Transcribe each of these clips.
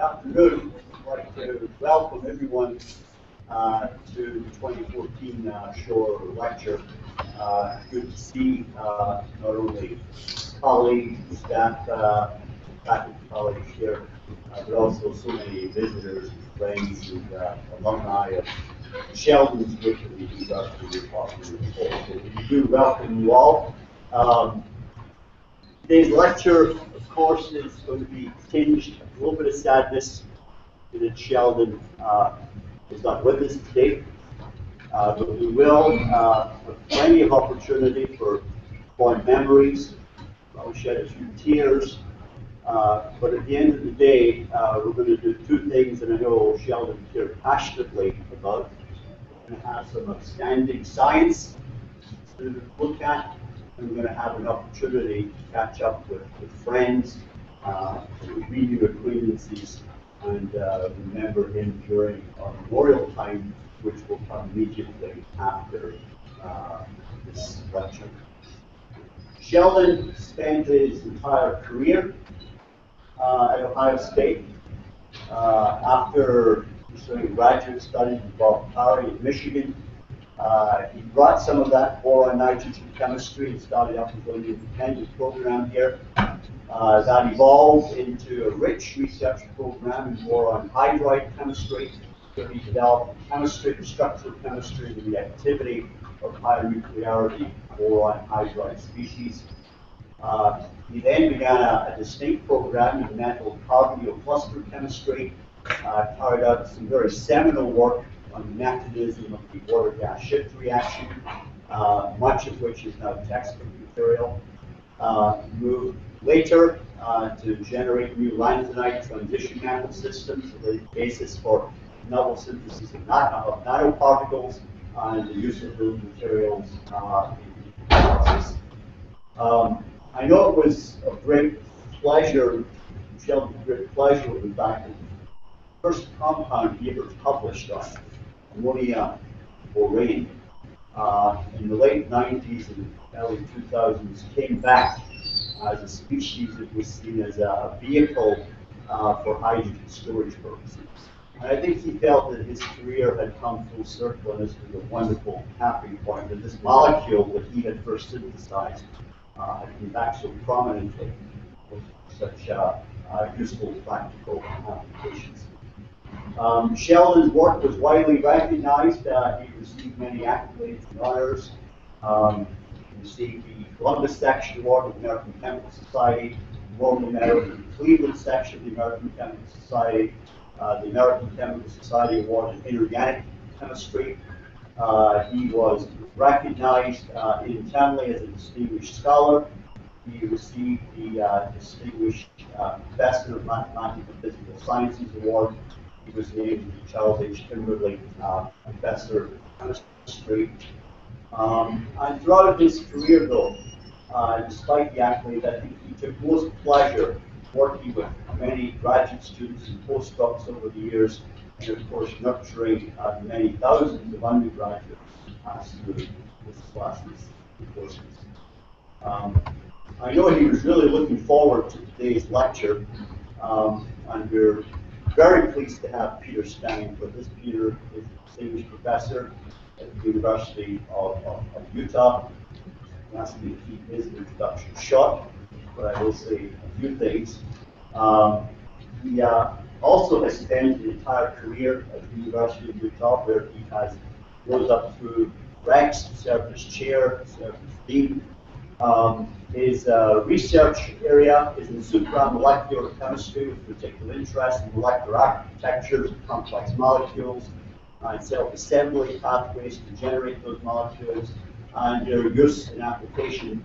Afternoon. I'd like to welcome everyone to the 2014 Shore Lecture. Good to see not only colleagues, staff, faculty colleagues here, but also so many visitors, friends, and alumni of Sheldon's which these are the talking to. So we do welcome you all. Today's lecture, of course, is going to be tinged a little bit of sadness that Sheldon is not with us today. But we will have plenty of opportunity for fond memories. I'll shed a few tears. But at the end of the day, we're going to do two things that I know Sheldon cared passionately about. We're going to have some outstanding science to look at, and we're going to have an opportunity to catch up with friends, renew acquaintances, and remember him during our memorial time, which will come immediately after this lecture. Sheldon spent his entire career at Ohio State. After pursuing graduate studies in Bob Parry in Michigan, he brought some of that boron nitrogen chemistry and started up his own independent program here. That evolved into a rich research program in boron hydride chemistry, where he developed chemistry, the structural chemistry, and the activity of higher nuclearity boron hydride species. He then began a distinct program in metal carbonyl chemistry, carried out some very seminal work on the mechanism of the water-gas shift reaction, much of which is now textbook material. Moved later to generate new lanthanide transition metal systems, the basis for novel synthesis of nanoparticles and the use of those materials in analysis. I know it was a great pleasure, Sheldon's great pleasure, in fact, the first compound he ever published on, ammonia borane, in the late 90s and early 2000s, came back as a species that was seen as a vehicle for hydrogen storage purposes. And I think he felt that his career had come full circle, and this was a wonderful tapping point, that this molecule that he had first synthesized had come back so prominently with such useful practical applications. Sheldon's work was widely recognized. He received many accolades and honors. He received the Columbus Section Award of the American Chemical Society, the Roman Medal of the Cleveland Section of the American Chemical Society, the American Chemical Society Award in Inorganic Chemistry. He was recognized internally as a distinguished scholar. He received the Distinguished Professor of Mathematics and Physical Sciences Award. He was named the Charles H. Kimberly Professor of Chemistry. And throughout his career, though, despite the accolades, I think he took most pleasure working with many graduate students and postdocs over the years, and of course nurturing the many thousands of undergraduates through his classes and courses. I know he was really looking forward to today's lecture, and we're very pleased to have Peter Stein with us. Peter is a distinguished professor at the University of Utah. He asked me to keep his introduction short, but I will say a few things. He also has spent his entire career at the University of Utah, where he has rose up through ranks, served as chair, served as dean. His research area is in supramolecular chemistry, with particular interest in molecular architectures of complex molecules and self-assembly pathways to generate those molecules, and their use and application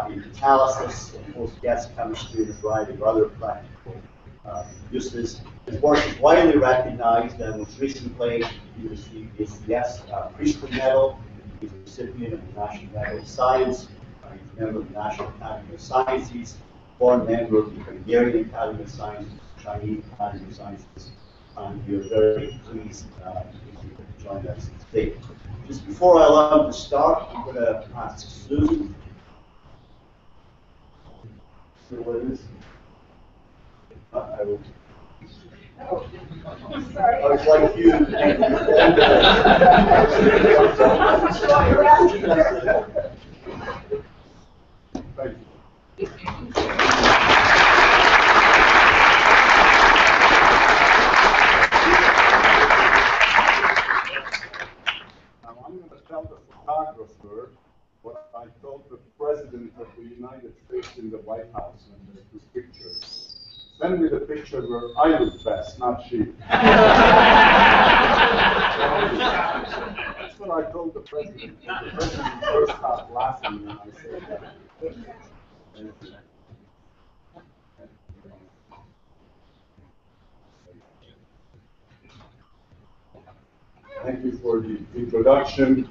in catalysis and post-gas chemistry and a variety of other practical uses. His work is widely recognized, and most recently he received the ACS Priestley Medal. He's a recipient of the National Medal of Science. He's a member of the National Academy of Sciences, foreign member of the Hungarian Academy of Sciences, Chinese Academy of Sciences, and we are very pleased to join us today. Just before I allow him to start, I'm going to ask Susan. So what is? I will Oh, sorry. I was like you. Thank you. Now I'm going to tell the photographer what I told the President of the United States in the White House when they took pictures. Send me the picture where I look best, not she. That's what I told the President. The President first started laughing when I said that. Thank you for the introduction.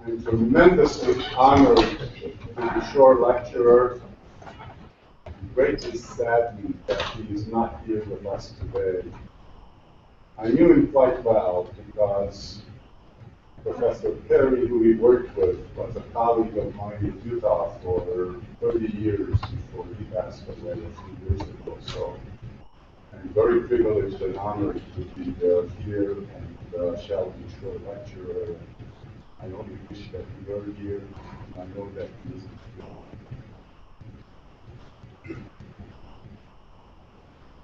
I'm tremendously honored to be the Shore lecturer. Greatly saddened that he is not here with us today. I knew him quite well because Professor Perry, who he worked with, was a colleague of mine in Utah for 30 years before he passed away a few years ago. So I'm very privileged and honored to be here and Sheldon Shore lecturer. I only wish that he were here. I know that he is.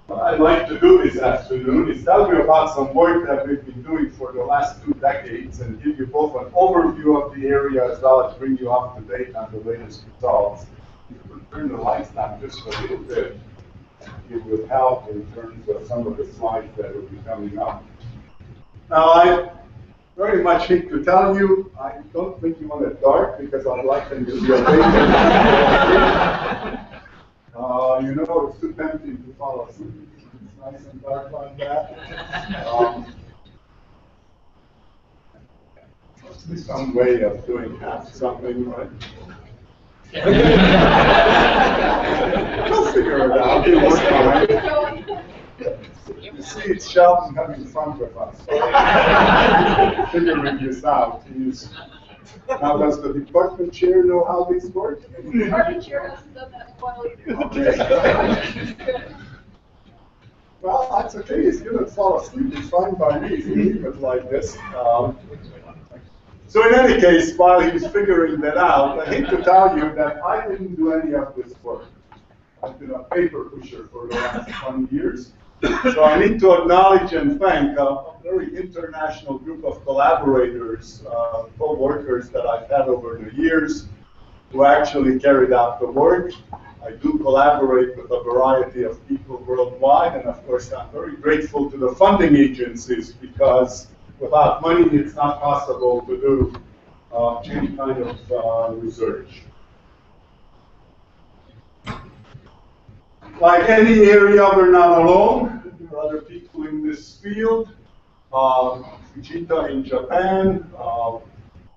What I'd like to do this afternoon is tell you about some work that we've been doing for the last 2 decades and give you both an overview of the area as well as bring you up to date on the latest results. If you could turn the lights down just a little bit, it would help in terms of some of the slides that will be coming up. Now, I very much hate to tell you, I don't think you want it dark because I'd like them to be awake. You know, it's too tempting to fall asleep. It's nice and dark like that. Must be some way of doing something, right? We'll figure it out. It'll work fine. You see, it's Sheldon coming in front of us. Figuring this out. Now, does the department chair know how this works? The department chair hasn't done that well either. Okay. Well, that's okay. If you don't fall asleep, it's fine by me if you leave it like this. So in any case, while he's figuring that out, I hate to tell you that I didn't do any of this work. I've been a paper pusher for the last 20 years. So I need to acknowledge and thank a very international group of collaborators, co-workers that I've had over the years who actually carried out the work. I do collaborate with a variety of people worldwide, and of course I'm very grateful to the funding agencies because without money it's not possible to do any kind of research. Like any area, we're not alone. There are other people in this field. Fujita in Japan,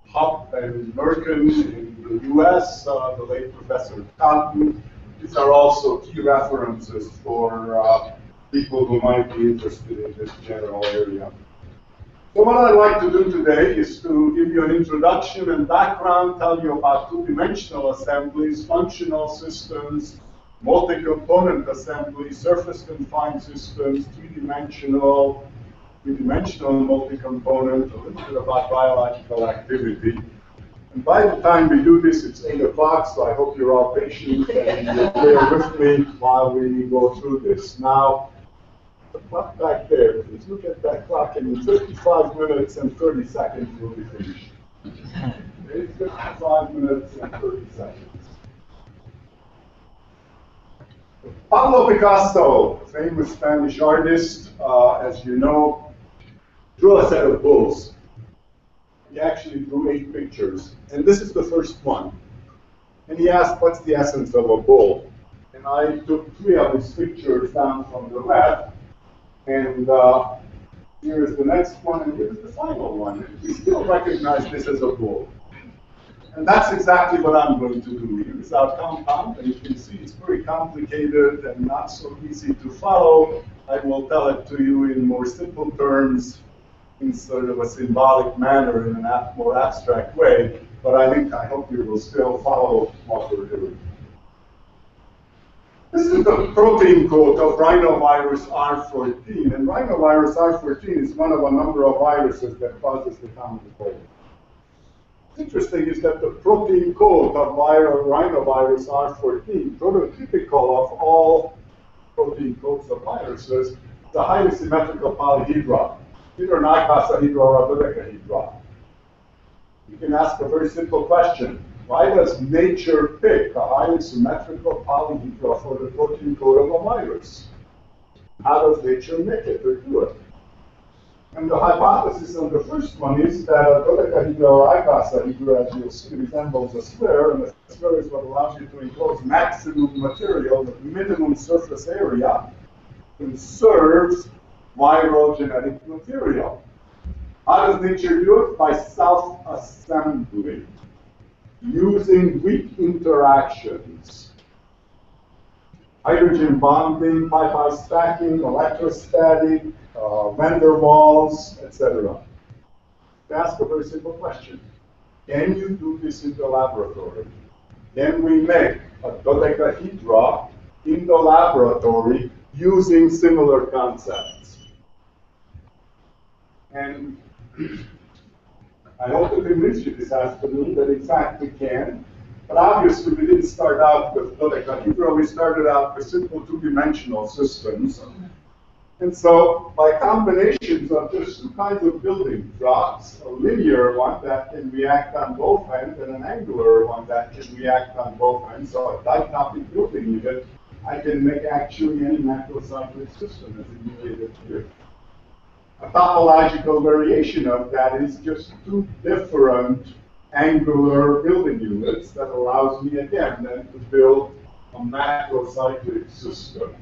Hupp and Merkin in the US, the late Professor Cotton. These are also key references for people who might be interested in this general area. So what I'd like to do today is to give you an introduction and background, tell you about two-dimensional assemblies, functional systems, multi-component assembly, surface-confined systems, three-dimensional multi-component, a little bit about biological activity. And by the time we do this, it's 8 o'clock, so I hope you're all patient and you'll bear with me while we go through this. Now, the clock back there, please look at that clock, and in 35 minutes and 30 seconds we'll be finished. Okay, 55 minutes and 30 seconds. Pablo Picasso, famous Spanish artist, as you know, drew a set of bulls. He actually drew 8 pictures, and this is the first one. And he asked, what's the essence of a bull? And I took 3 of his pictures down from the left, and here is the next one, and here's the final one. And we still recognize this as a bull. And that's exactly what I'm going to do. Here is our compound, and you can see it's very complicated and not so easy to follow. I will tell it to you in more simple terms, in sort of a symbolic manner, in a more abstract way. But I hope you will still follow what we're doing. This is the protein code of rhinovirus R14, and rhinovirus R14 is one of a number of viruses that causes the common cold. What's interesting is that the protein code of rhinovirus R14, prototypical of all protein codes of viruses, is a highly symmetrical polyhedra, either an icosahedra or a dodecahedra. You can ask a very simple question. Why does nature pick a highly symmetrical polyhedra for the protein code of a virus? How does nature make it or do it? And the hypothesis on the first one is that a dodecahedra or icosahedra, as you'll see, resembles a sphere, and a sphere is what allows you to enclose maximum material with minimum surface area and serves viral genetic material. How does nature do it? By self-assembly, using weak interactions. Hydrogen bonding, pi-pi stacking, electrostatic, van der Waals, etc. Ask a very simple question. Can you do this in the laboratory? Can we make a dodecahedra in the laboratory using similar concepts? And I hope to convince you this afternoon that in fact we can. But obviously we didn't start out with dodecahedra, we started out with simple two-dimensional systems. And so by combinations of just two kinds of building blocks, a linear one that can react on both ends and an angular one that can react on both ends, so a ditopic building unit, I can make actually any macrocyclic system as indicated here. A topological variation of that is just two different angular building units that allows me again then to build a macrocyclic system.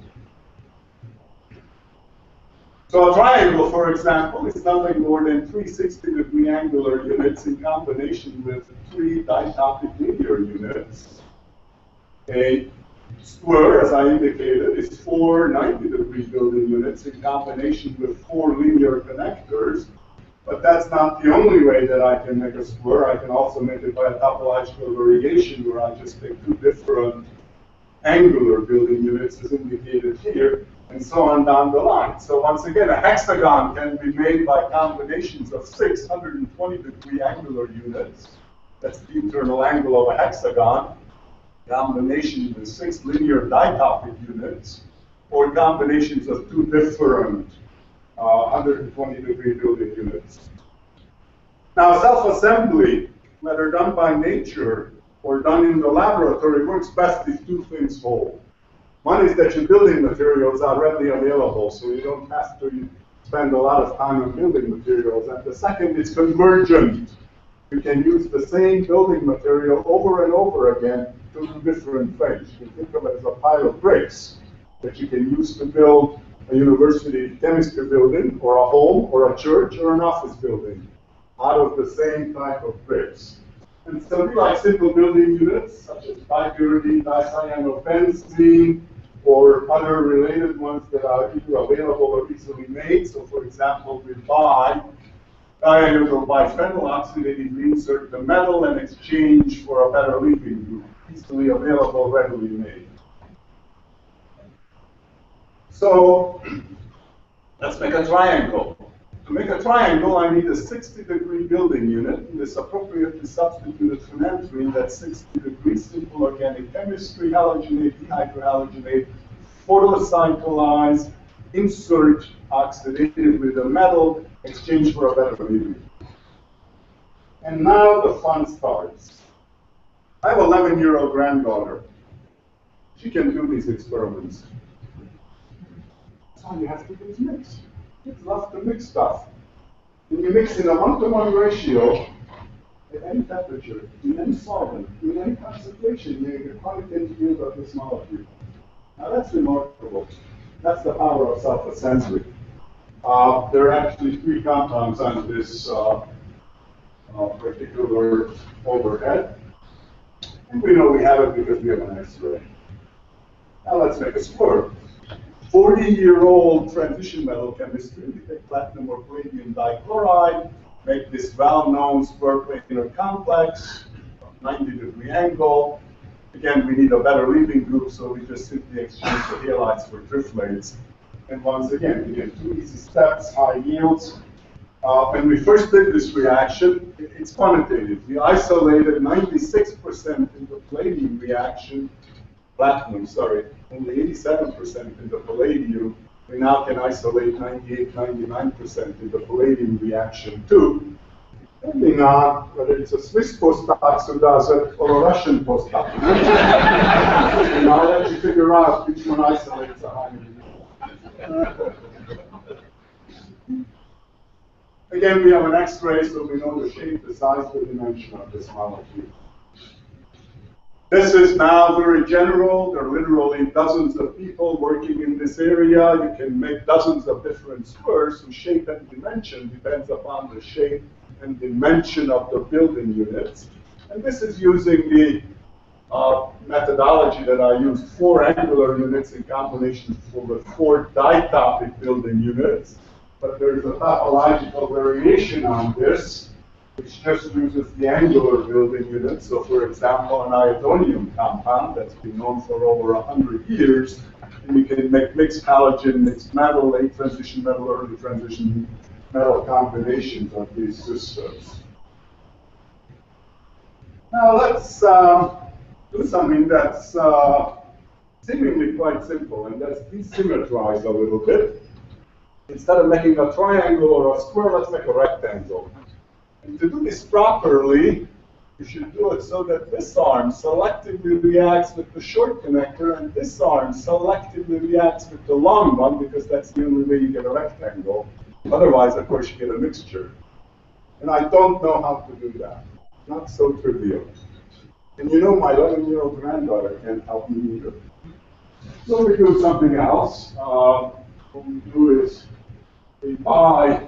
So a triangle, for example, is nothing more than 360-degree angular units in combination with 3 ditopic linear units. A square, as I indicated, is 4 90-degree building units in combination with 4 linear connectors. But that's not the only way that I can make a square. I can also make it by a topological variation where I just take 2 different angular building units as indicated here, and so on down the line. So once again, a hexagon can be made by combinations of 6 120-degree angular units. That's the internal angle of a hexagon. Combination with 6 linear ditopic units, or combinations of 2 different 120-degree building units. Now, self-assembly, whether done by nature or done in the laboratory, works best if 2 things hold. One is that your building materials are readily available, so you don't have to spend a lot of time on building materials. And the second is convergent. You can use the same building material over and over again to do different things. You can think of it as a pile of bricks that you can use to build a university chemistry building, or a home, or a church, or an office building out of the same type of bricks. And so we like simple building units, such as bipyridine, dicyanobenzene, or other related ones that are either available or easily made. So for example, we buy diagonal or biphenyl oxidative reinsert the metal in exchange for a better leaving group, easily available, readily made. So let's make a triangle. To make a triangle, I need a 60-degree building unit. And this appropriately substituted phenanthrene, that's 60 degrees, simple organic chemistry, halogenate, dehydrohalogenate, photocyclize, insert oxidative with a metal, exchange for a better leaving. And now the fun starts. I have an 11-year-old granddaughter. She can do these experiments. So all you have to do is mix. Kids love to mix stuff. And you mix in a 1-to-1 ratio at any temperature, in any solvent, in any concentration, you get quantitative yield of this molecule. Now that's remarkable. That's the power of self-assembly. There are actually 3 compounds on this particular overhead. And we know we have it because we have an X-ray. Now let's make a square. 40-year-old transition metal chemistry, we take platinum or palladium dichloride, make this well-known square planar complex, 90-degree angle, Again, we need a better leaving group, so we just simply exchange the halides for triflates. And once again, we get 2 easy steps, high yields. When we first did this reaction, it's quantitative. We isolated 96% in the palladium reaction, platinum, sorry, only 87% in the palladium. We now can isolate 98, 99% in the palladium reaction too. Depending on whether it's a Swiss postdoc who does it or a Russian postdoc. And I'll let you figure out which one isolates a higher. Again, we have an X-ray, so we know the shape, the size, the dimension of this molecule. This is now very general. There are literally dozens of people working in this area. You can make dozens of different squares, so shape and dimension depends upon the shape and dimension of the building units. And this is using the methodology that I used, 4 angular units in combination with 4 ditopic building units. But there's a topological variation on this, which just uses the angular building unit. So for example, an iodonium compound that's been known for over 100 years, and you can make mixed halogen, mixed metal, late transition metal, early transition metal combinations of these systems. Now let's do something that's seemingly quite simple, and that's desymmetrize a little bit. Instead of making a triangle or a square, let's make a rectangle. And to do this properly, you should do it so that this arm selectively reacts with the short connector, and this arm selectively reacts with the long one, because that's the only way you get a rectangle. Otherwise, of course, you get a mixture. And I don't know how to do that. Not so trivial. And you know, my 11-year-old granddaughter can't help me either. So we do something else. What we do is we buy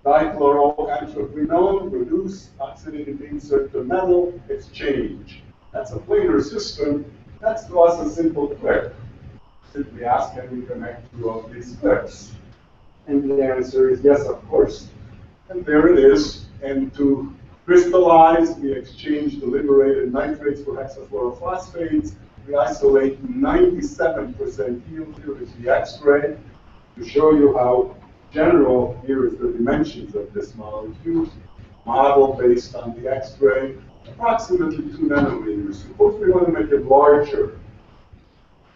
dichloroanthraquinone, reduce oxidative insert to metal, exchange. That's a planar system. That's to us a simple clip. Simply ask, can we connect 2 of these clips? And the answer is yes, of course. And there it is. And to crystallize, we exchange the liberated nitrates for hexafluorophosphates. We isolate 97% yield. Here is the X-ray to show you how general. Here is the dimensions of this molecule. Model based on the X-ray, approximately 2 nanometers. Suppose we want to make it larger.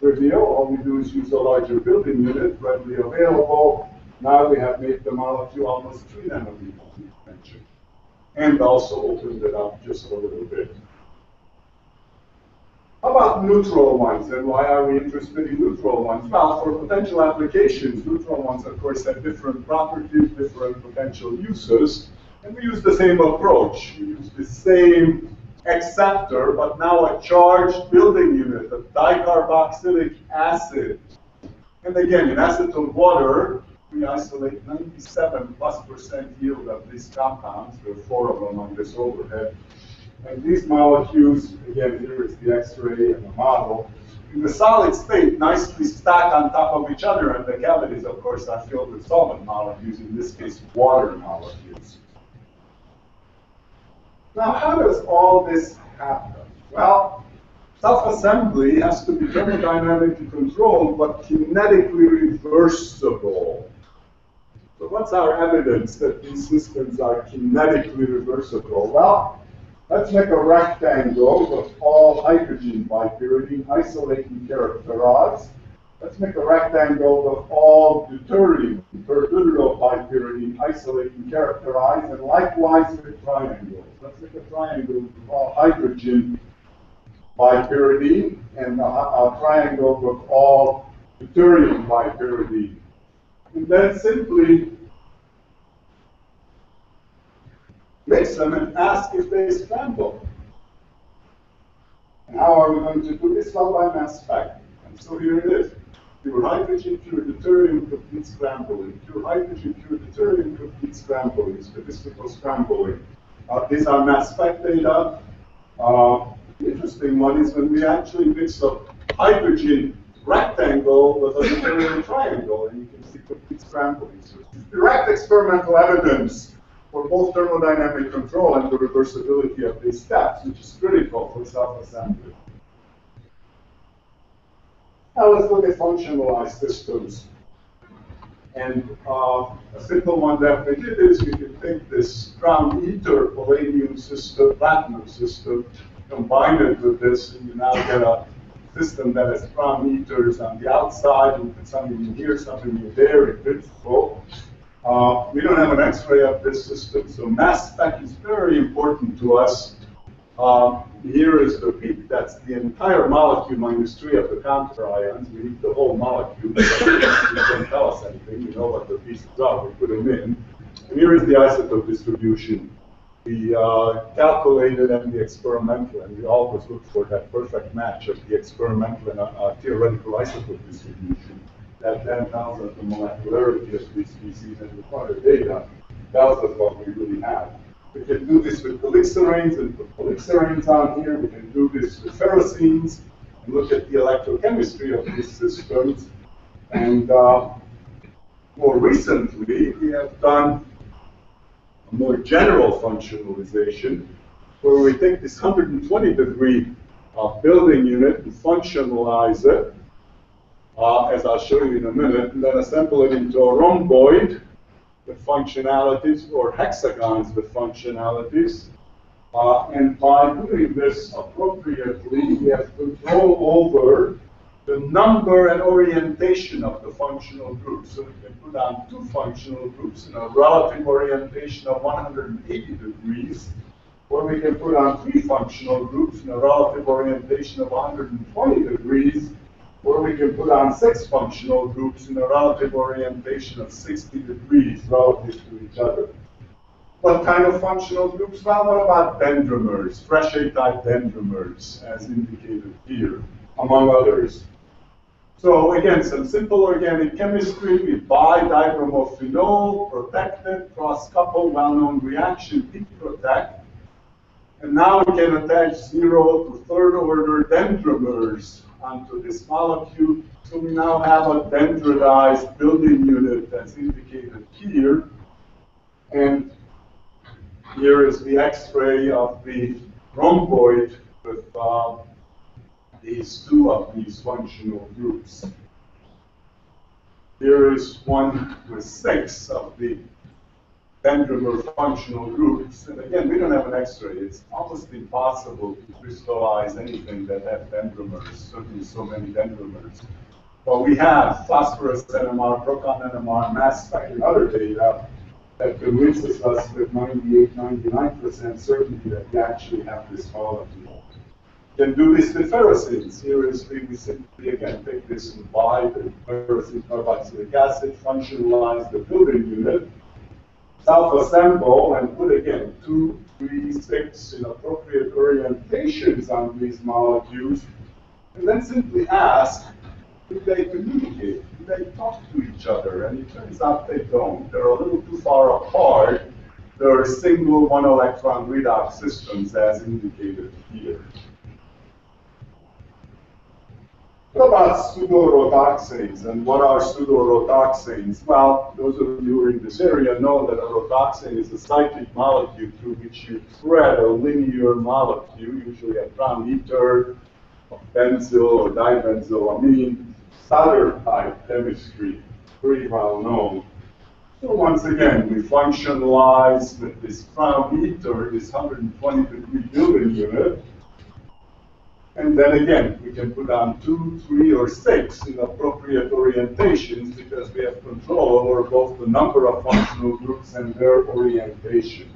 Trivial, all we do is use a larger building unit, readily available. Now we have made the molecule almost 3 nanometers in dimension. And also opened it up just a little bit. How about neutral ones, and why are we interested in neutral ones? Well, for potential applications, neutral ones, of course, have different properties, different potential uses, and we use the same approach. We use the same acceptor, but now a charged building unit, a dicarboxylic acid. And again, in acetone water, we isolate 97+% yield of these compounds. There are 4 of them on this overhead. And these molecules, again, here is the X-ray and the model, in the solid state, nicely stack on top of each other, and the cavities, of course, are filled with solvent molecules, in this case, water molecules. Now, how does all this happen? Well, self-assembly has to be thermodynamically controlled, but kinetically reversible. So what's our evidence that these systems are kinetically reversible? Well, let's make a rectangle with all hydrogen bipyridine, isolate and characterize. Let's make a rectangle with all deuterium, terbutyryl bipyridine, isolate and characterize, and likewise with triangles. Let's make a triangle with all hydrogen bipyridine, and a triangle with all deuterium bipyridine. And then simply mix them and ask if they scramble. And how are we going to do this? Well, by mass spec. And so here it is. Pure hydrogen, pure deuterium, complete scrambling. Pure hydrogen, pure deuterium, complete scrambling. Statistical scrambling. These are mass spec data. The interesting one is when we actually mix a hydrogen rectangle with a deuterium triangle, and you can see complete scrambling. So it's direct experimental evidence for both thermodynamic control and the reversibility of these steps, which is critical for self-assembly. Now let's look at functionalized systems. And a simple one that we did is we can take this crown ether palladium system, platinum system, combine it with this, and you now get a system that has crown ethers on the outside, and put something in here, something in there, in principle. We don't have an X-ray of this system, so mass spec is very important to us. Here is the peak. That's the entire molecule minus 3 of the counter ions. We need the whole molecule. You don't tell us anything. We know what the pieces are. We put them in. And here is the isotope distribution. We calculated and the experimental, and we always look for that perfect match of the experimental and theoretical isotope distribution. That then tells us the molecularity of these species, and the other data tells us what we really have. We can do this with polyxeranes and put polyxeranes on here. We can do this with ferrocenes and look at the electrochemistry of these systems. And more recently, we have done a more general functionalization where we take this 120-degree building unit and functionalize it, as I'll show you in a minute, and then assemble it into a rhomboid with functionalities, or hexagons with functionalities. And by doing this appropriately, we have control over the number and orientation of the functional groups. So we can put on 2 functional groups in a relative orientation of 180 degrees, or we can put on 3 functional groups in a relative orientation of 120 degrees, or we can put on 6 functional groups in a relative orientation of 60 degrees relative to each other. What kind of functional groups? Well, what about dendrimers, fresh A-type dendrimers, as indicated here, among others. So again, some simple organic chemistry. We buy dibromophenol, protect it, cross-couple, well-known reaction, peak protect. And now we can attach 0 to 3rd order dendrimers onto this molecule. So we now have a dendritized building unit that's indicated here. And here is the X-ray of the rhomboid with these 2 of these functional groups. Here is one with 6 of the dendrimer functional groups. And again, we don't have an X-ray. It's almost impossible to crystallize anything that has dendrimers, certainly so many dendrimers. But we have phosphorus NMR, proton NMR, mass spec, and other data that convinces us with 98, 99% certainty that we actually have this molecule. We can do this with ferrocenes. Here is we simply, again, take this and buy the ferrocene carboxylic acid, functionalize the building unit, self-assemble, and put, again, 2, 3, 6 in appropriate orientations on these molecules, and then simply ask, do they communicate? Do they talk to each other? And it turns out they don't. They're a little too far apart. They're single one-electron redox systems, as indicated here. What about pseudorotoxanes, and what are pseudorotoxanes? Well, those of you who are in this area know that a rotoxane is a cyclic molecule through which you thread a linear molecule, usually a crown ether, benzyl or dibenzylamine, solder type chemistry, pretty well known. So once again, we functionalize with this crown ether, this 120-degree building unit. And then again, we can put on 2, 3, or 6 in appropriate orientations because we have control over both the number of functional groups and their orientation.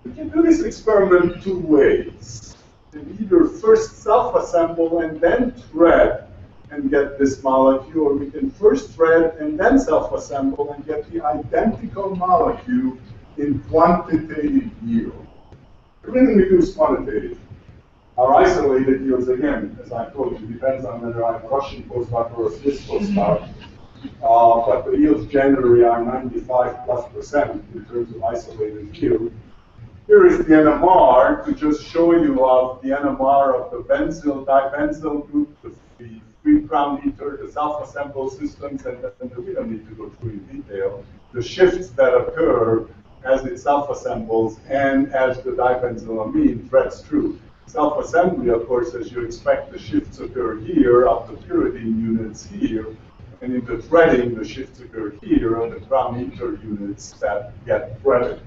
We can do this experiment 2 ways. We can either first self-assemble and then thread and get this molecule, or we can first thread and then self-assemble and get the identical molecule in quantitative yield. Everything we do is quantitative. Our isolated yields, again, as I told you, depends on whether I'm a Russian postdoc or a Swiss postdoc. But the yields generally are 95+% in terms of isolated yield. Here is the NMR to just show you of the NMR of the benzyl, dibenzyl group, the 3 crown ether, the self-assembled systems, and we don't need to go through in detail, the shifts that occur, as it self-assembles and as the dibenzylamine threads through. Self-assembly, of course, as you expect, the shifts occur here of the pyridine units here, and in the threading, the shifts occur here of the crown-inter units that get threaded.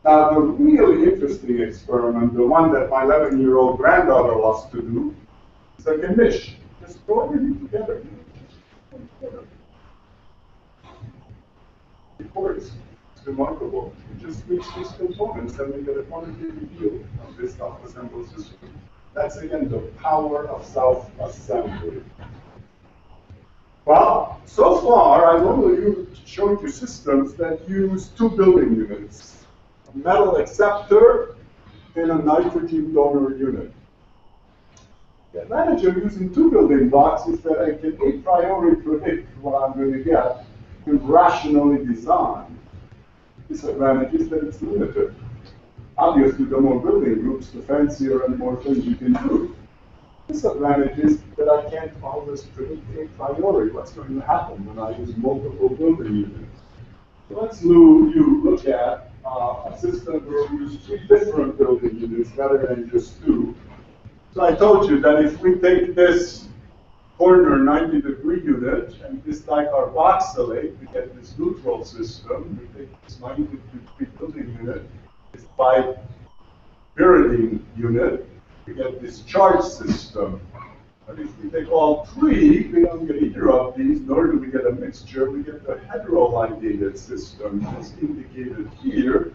Now, the really interesting experiment, the one that my 11-year-old granddaughter loves to do, is like a mish. Just throw everything together. Of course, it's remarkable. You just mix these components and we get a quantitative yield of this self-assembled system. That's again the power of self-assembly. Well, so far I've only showed you systems that use two building units, a metal acceptor and a nitrogen donor unit. The advantage of using two building blocks is that I can a priori predict what I'm going to get and rationally design. Disadvantage is that it's limited. Obviously, the more building groups, the fancier and more things you can do. Disadvantage is that I can't always predict a priori what's going to happen when I use multiple building units. So let's look at a system where we use three different building units rather than just two. So I told you that if we take this corner 90-degree unit and this dicarboxylate, we get this neutral system. We take this 90-degree building unit, this bipyridine unit, we get this charge system. But if we take all three, we don't get either of these, nor do we get a mixture. We get the heteroligated system, as indicated here.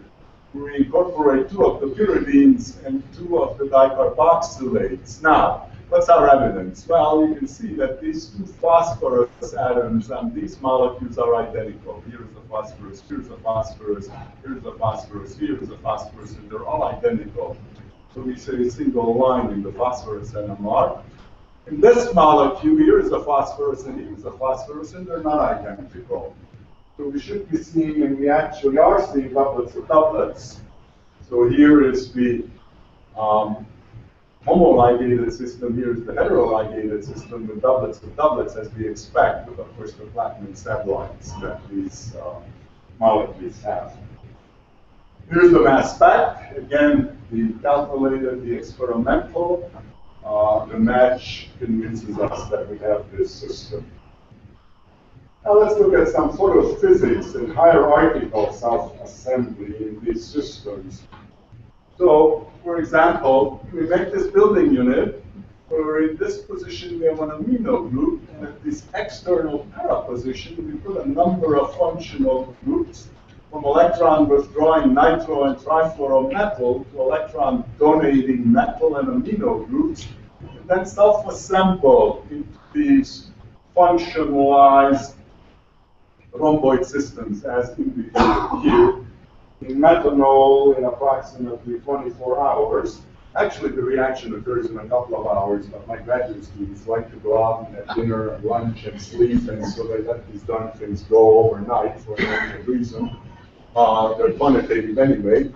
We incorporate two of the pyridines and two of the dicarboxylates. Now, what's our evidence? Well, you can see that these two phosphorus atoms on these molecules are identical. Here is a phosphorus, here's a phosphorus, here's a phosphorus, here's a phosphorus, and they're all identical. So we say a single line in the phosphorus NMR. In this molecule, here is a phosphorus and here is a phosphorus, and they're not identical. So we should be seeing, and we actually are seeing doublets of doublets. So here is the homoligated system, here is the heteroligated system with doublets of doublets as we expect, with of course the platinum satellites that these molecules have. Here's the mass spec. Again, the calculated, the experimental. The match convinces us that we have this system. Now let's look at some photophysics and hierarchical self-assembly in these systems. So, for example, we make this building unit where in this position we have an amino group, and at this external para position we put a number of functional groups, from electron withdrawing nitro and trifluorometal to electron donating metal and amino groups, and then self-assemble into these functionalized rhomboid systems as indicated here. In methanol in approximately 24 hours. Actually, the reaction occurs in a couple of hours, but my graduate students like to go out and have dinner and lunch and sleep, and so they let these darn things go overnight for no reason. They're quantitative anyway.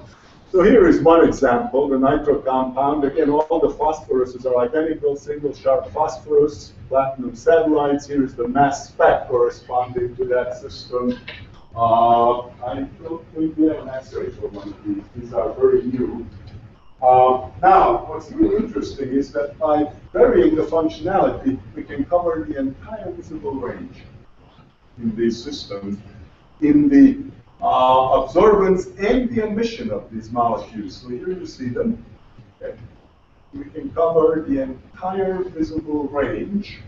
So here is one example, the nitro compound. Again, all the phosphoruses are identical, single sharp phosphorus, platinum satellites. Here is the mass spec corresponding to that system. I don't think we have an X-ray for one of these. These are very new. Now, what's really interesting is that by varying the functionality, we can cover the entire visible range in these systems in the absorbance and the emission of these molecules. So here you see them. Okay. We can cover the entire visible range.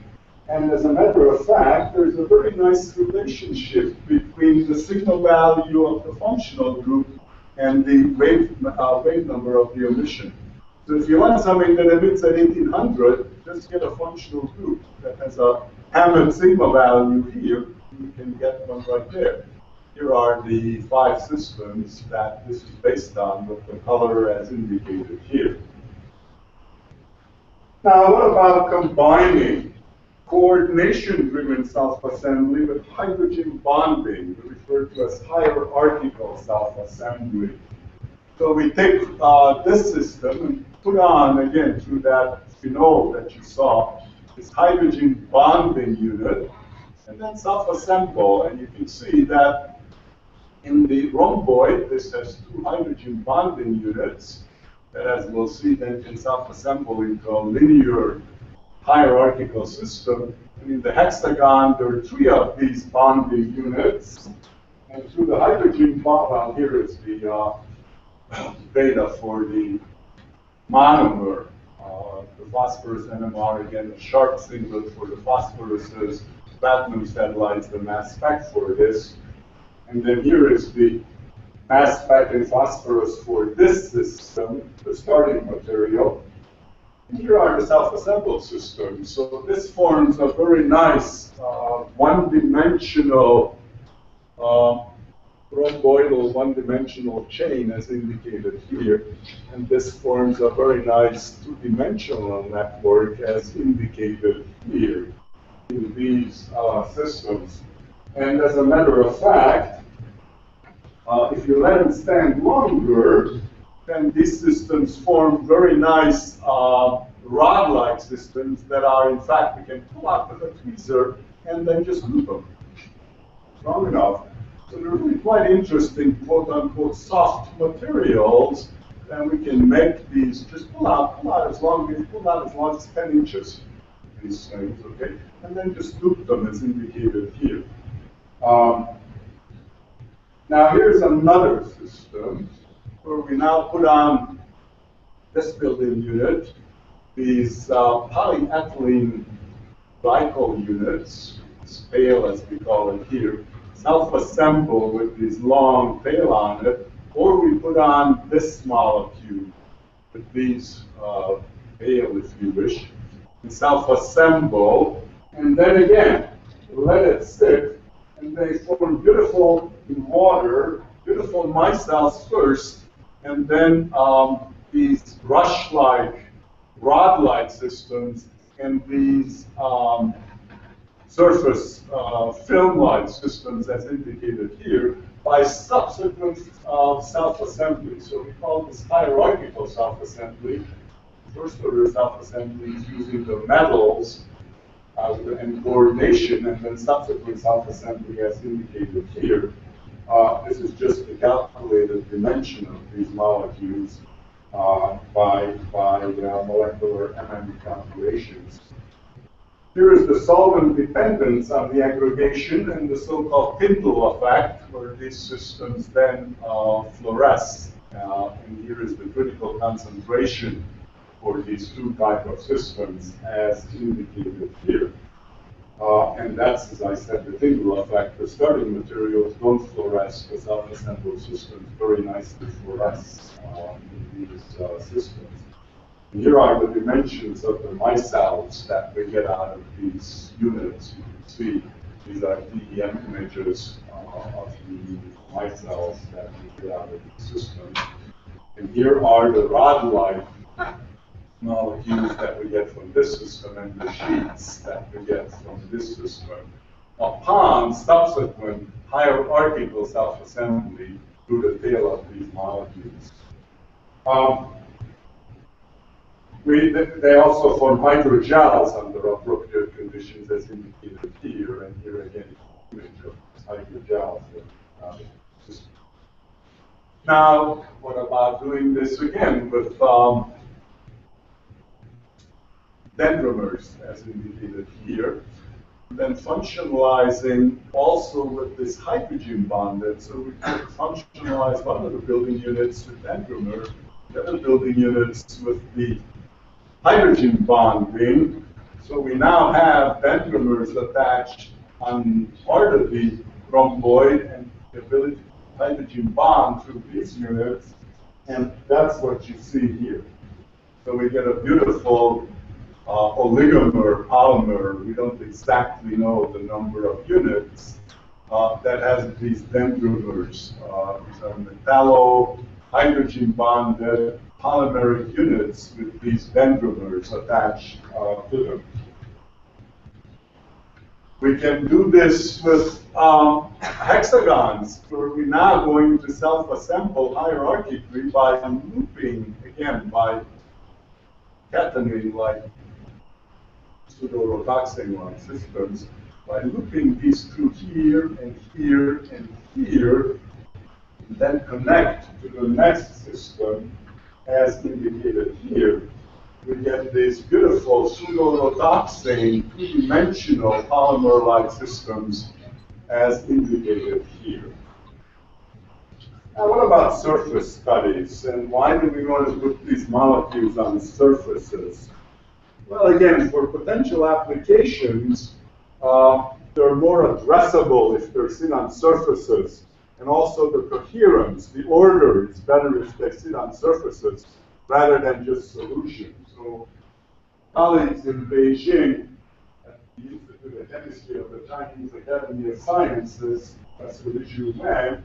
And as a matter of fact, there's a very nice relationship between the signal value of the functional group and the wave number of the emission. So if you want something that emits at 1800, just get a functional group that has a Hammond sigma value here. You can get one right there. Here are the 5 systems that this is based on with the color as indicated here. Now, what about combining coordination-driven self-assembly with hydrogen bonding, referred to as hierarchical self-assembly? So we take this system and put on, again, through that phenol that you saw, this hydrogen bonding unit, and then self-assemble. And you can see that In the rhomboid, this has two hydrogen bonding units that, as we'll see, then can self-assemble into a linear hierarchical system. And in the hexagon, there are three of these bonding units. And through the hydrogen bond, well, here is the beta for the monomer. The phosphorus NMR, again, a sharp singlet for the phosphoruses, platinum satellites, the mass spec for this. And then here is the mass spec in phosphorus for this system, the starting material. And here are the self-assembled systems. So this forms a very nice one-dimensional rhomboidal one-dimensional chain as indicated here. And this forms a very nice two-dimensional network as indicated here in these systems. And as a matter of fact, if you let them stand longer, then these systems form very nice rod-like systems that are, in fact, we can pull out with a tweezer and then just glue them strong enough. So they're really quite interesting, quote-unquote, soft materials, and we can make these, just pull out as long as 10 inches, these things, okay? And then just loop them as indicated here. Now here's another system where we now put on this building unit, these polyethylene glycol units, SPALE as we call it here, self-assemble with these long tail on it, or we put on this molecule with these tail, if you wish, and self-assemble, and then again, let it sit, and they form beautiful in water, beautiful micelles first, and then these brush-like, rod-like systems, and these surface film-like systems as indicated here by subsequent self-assembly. So we call this hierarchical self-assembly. First order self-assembly is using the metals and coordination, and then subsequent self-assembly as indicated here. This is just the calculated dimension of these molecules by molecular calculations. Here is the solvent dependence on the aggregation and the so-called Tyndall effect, where these systems then fluoresce. And here is the critical concentration for these two types of systems as indicated here. And that's, as I said, the Tyndall effect. The starting materials don't fluoresce, the self-assembled systems very nicely fluoresce in these systems. And here are the dimensions of the micelles that we get out of these units. You can see these are DEM images of the micelles that we get out of the system. And here are the rod-like molecules that we get from this system and the sheets that we get from this system upon subsequent hierarchical self-assembly through the tail of these molecules. They also form hydrogels under appropriate conditions as indicated here, and here again image of hydrogels. Now, what about doing this again with dendrimers as indicated here? Then functionalizing also with this hydrogen bonded, so we could functionalize one of the building units with dendrimer, the other building units with the hydrogen bonding. So we now have dendrimers attached on part of the rhomboid and the ability to hydrogen bond through these units, and that's what you see here. So we get a beautiful oligomer polymer. We don't exactly know the number of units that has these dendrimers. These are metallo hydrogen bonded polymeric units with these dendrimers attached to them. We can do this with hexagons, where we're now going to self-assemble hierarchically by looping, again, by catenating like pseudo-rotaxane-like systems, by looping these through here and here and here, connect to the next system, as indicated here, we get these beautiful pseudorhodopsine two-dimensional polymer-like systems as indicated here. Now, what about surface studies, and why do we want to put these molecules on surfaces? Well, again, for potential applications, they're more addressable if they're seen on surfaces, and also the coherence, the order is better if they sit on surfaces rather than just solutions. So, colleagues in Beijing at the Institute of Chemistry of the Chinese Academy of Sciences, Professor Liu Wang,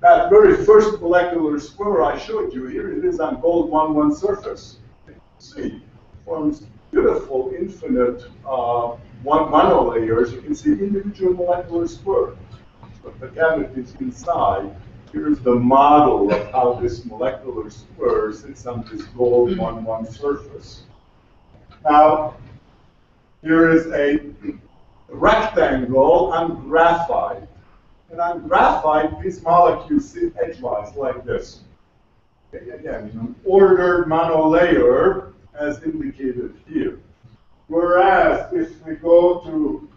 that very first molecular spur I showed you here, it is on gold 1,1 surface. You can see, forms beautiful, infinite monolayers. You can see individual molecular spurs. But the cavities inside, here's the model of how this molecular spur sits on this gold 1,1 surface. Now, here is a rectangle on graphite. And on graphite, these molecules sit edgewise like this. Okay, again, an ordered monolayer as indicated here. Whereas if we go to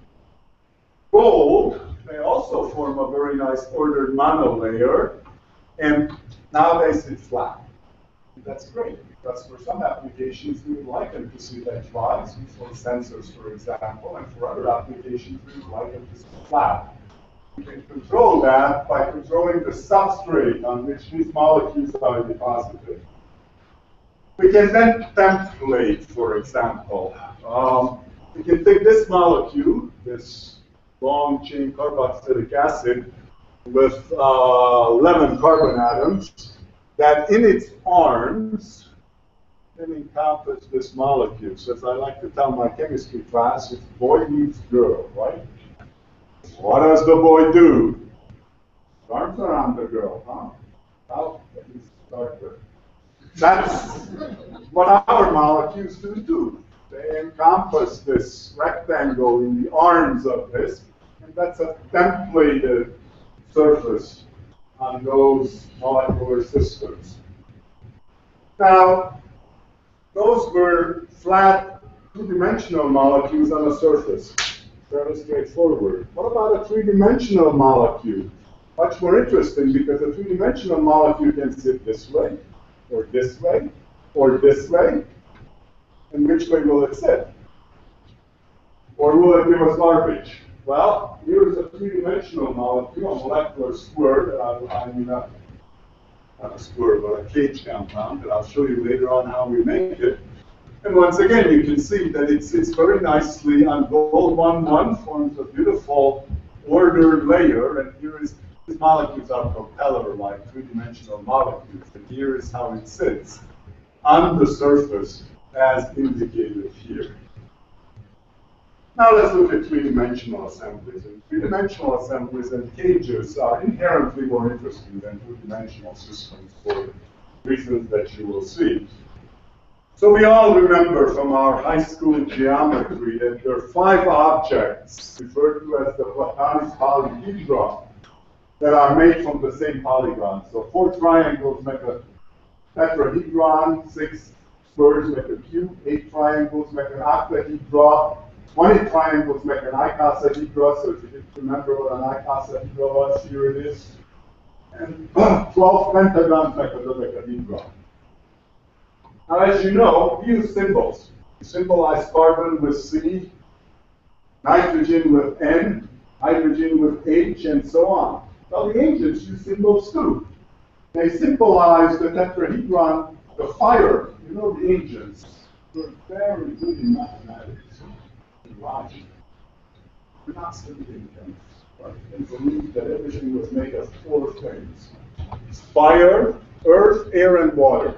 gold, they also form a very nice ordered monolayer, and now they sit flat. That's great, because for some applications, we would like them to sit edgewise, for sensors, for example, and for other applications, we would like them to sit flat. We can control that by controlling the substrate on which these molecules are deposited. We can then template, for example. We can take this molecule, this long chain carboxylic acid, with 11 carbon atoms, that in its arms can encompass this molecule. So as I like to tell my chemistry class, it's boy meets girl, right? What does the boy do? Arms around the girl, huh? Well, let me start with. That's what our molecules do too. They encompass this rectangle in the arms of this, and that's a templated surface on those molecular systems. Now, those were flat two-dimensional molecules on a surface. Fairly straightforward. What about a three-dimensional molecule? Much more interesting, because a three-dimensional molecule can sit this way, or this way, or this way. And which way will it sit? Or will it give us garbage? Well, here is a three-dimensional molecule, a molecular spur that not a spur, but a cage compound that I'll show you later on how we make it. And once again, you can see that it sits very nicely on gold 1,1, forms a beautiful ordered layer, and here is, these molecules are propeller-like three-dimensional molecules, and here is how it sits on the surface as indicated here. Now let's look at three-dimensional assemblies. And three-dimensional assemblies and cages are inherently more interesting than two-dimensional systems for reasons that you will see. So we all remember from our high school geometry that there are 5 objects referred to as the Platonic polyhedron that are made from the same polygon. So 4 triangles make a tetrahedron, 6 spurs make a cube, 8 triangles make an octahedron, 20 triangles make an icosahedron. So if you didn't remember what an icosahedron was, here it is. And 12 pentagons make a dodecahedron. Now, as you know, we use symbols. We symbolize carbon with C, nitrogen with N, hydrogen with H, and so on. Well, the ancients used symbols too. They symbolized the tetrahedron, the fire. You know, the ancients were very good in mathematics and logic. We're not studying them, but they believed that everything was made of 4 things: fire, earth, air, and water.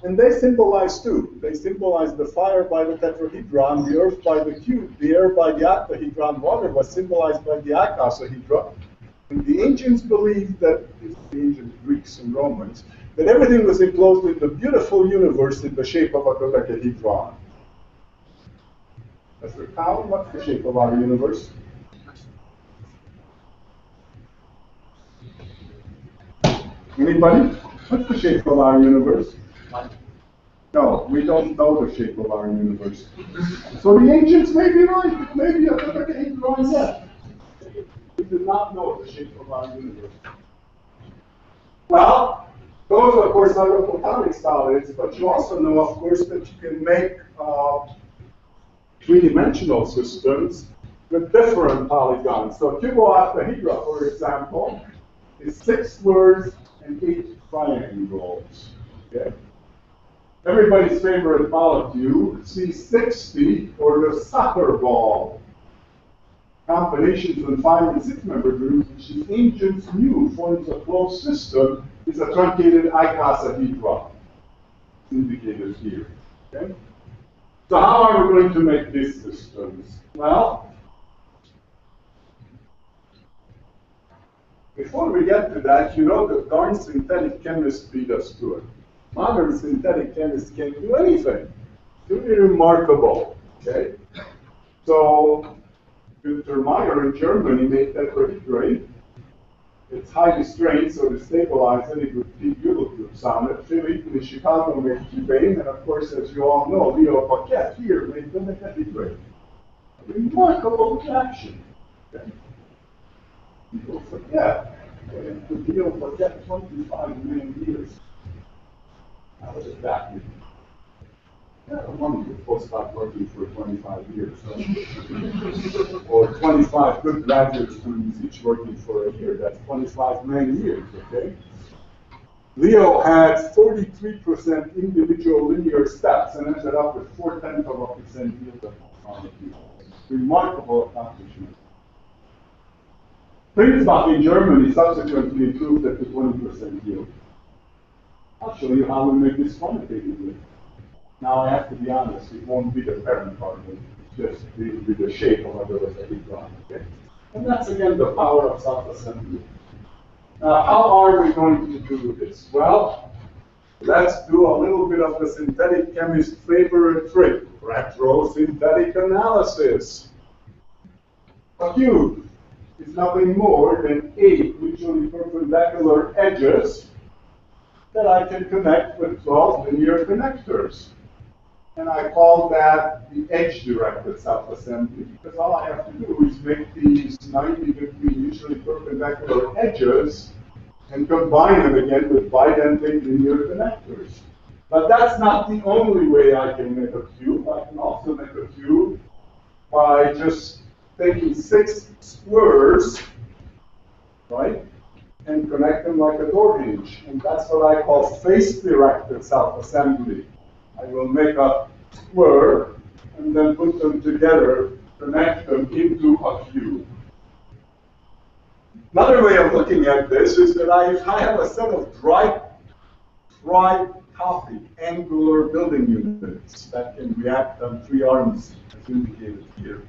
And they symbolize too. They symbolize the fire by the tetrahedron, the earth by the cube, the air by the octahedron, water was symbolized by the icosahedron. And the ancients believed that, the ancient Greeks and Romans, that everything was enclosed in the beautiful universe in the shape of a dodecahedron. Mr. Cowan, what's the shape of our universe? Anybody? What's the shape of our universe? No, we don't know the shape of our universe. So the ancients may be right. Maybe another cave drawing yet. We do not know the shape of our universe. Well, those, of course, are the Platonic solids, but you also know, of course, that you can make three-dimensional systems with different polygons. So cubooctahedra, for example, is 6 squares and 8 triangles. Okay? Everybody's favorite molecule, C60, or the soccer ball. Combinations of 5 and 6 member groups, which the ancients knew forms a closed system, is a truncated icosahedra, indicated here. Okay? So how are we going to make these systems? Well, before we get to that, you know that darn synthetic chemists beat us to it. Modern synthetic chemists can't do anything. It's really remarkable. Okay? So Günther Meyer in Germany made tetrahedrite. It's highly strained, so to stabilize any good butyl groups on it. Philippe in Chicago made cubane, and of course, as you all know, Leo Paquette here made the tetrahedrite. A remarkable reaction. Okay? People forget that the Leo Paquette 25 million years. How was it back in? Yeah, one could postdoc working for 25 years. So. Or 25 good graduate students each working for a year. That's 25 million years, okay? Leo had 43% individual linear steps and ended up with 0.4% yield of molecule. Remarkable accomplishment. Prinsbach in Germany subsequently improved it to 20% yield. I'll show you how we make this quantitatively. Now I have to be honest, it won't be the parent particle, it's just the shape of a dodecahedron, okay? And that's again the power of self-assembly. Now how are we going to do this? Well, let's do a little bit of the synthetic chemist's favorite trick, retrosynthetic analysis. A cube is nothing more than 8 mutually perpendicular edges that I can connect with 12 linear connectors. And I call that the edge-directed self-assembly, because all I have to do is make these 90-degree mutually perpendicular edges and combine them again with bidentate linear connectors. But that's not the only way I can make a cube. I can also make a cube by just taking 6 squares, right, and connect them like a door hinge. And that's what I call face-directed self-assembly. I will make a square and then put them together, connect them into a cube. Another way of looking at this is that if I have a set of tri-topic angular building units that can react on 3 arms, as indicated here,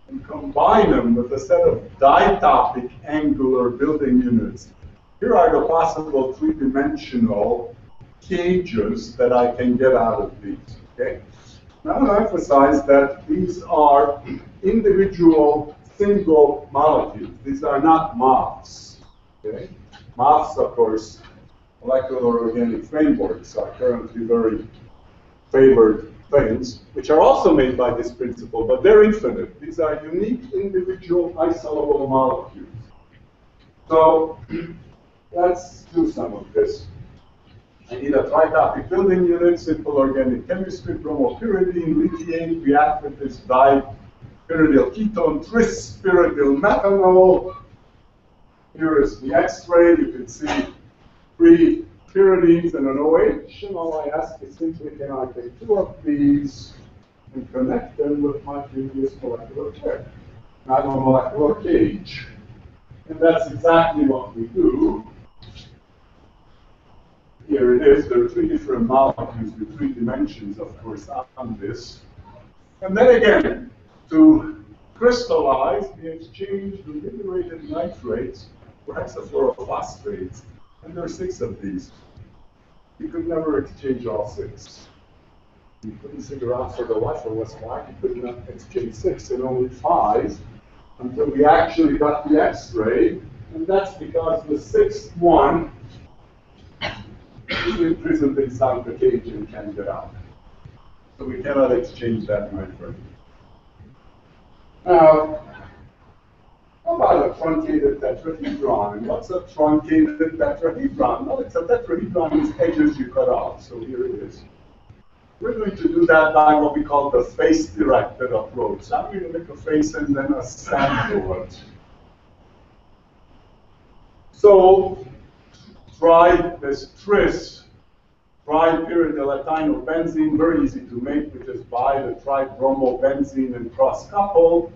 and combine them with a set of ditopic angular building units, here are the possible 3-dimensional cages that I can get out of these. Okay? Now I want to emphasize that these are individual single molecules. These are not MOFs. Okay? MOFs, of course, molecular organic frameworks, are currently very favored things, which are also made by this principle, but they're infinite. These are unique individual isolable molecules. So let's do some of this. I need a tritopic building unit, simple organic chemistry, bromopyridine, lithium, react with this dipyridyl ketone, tris-pyridyl methanol. Here is the X-ray. You can see 3 pyridines and an OH, and all I ask is simply, can I take 2 of these and connect them with my previous molecular pair, not a molecular cage. And that's exactly what we do. Here it is. There are 3 different molecules with 3 dimensions, of course, on this. And then again, to crystallize, we exchange the liberated nitrates for hexafluorophosphates. And there are 6 of these. You could never exchange all 6. You couldn't figure out for the life of us why you could not exchange 6 and only 5 until we actually got the X-ray. And that's because the 6th one is imprisoned inside the cage and can't get out. So we cannot exchange that, my friend. Now, how about a truncated tetrahedron? And what's a truncated tetrahedron? Well, it's a tetrahedron whose edges you cut off. So here it is. We're going to do that by what we call the face-directed approach. I'm going to make a face and then a sample it. So try this tris, tripyridylethynobenzene, very easy to make, which is by the tribromobenzene and cross-coupled.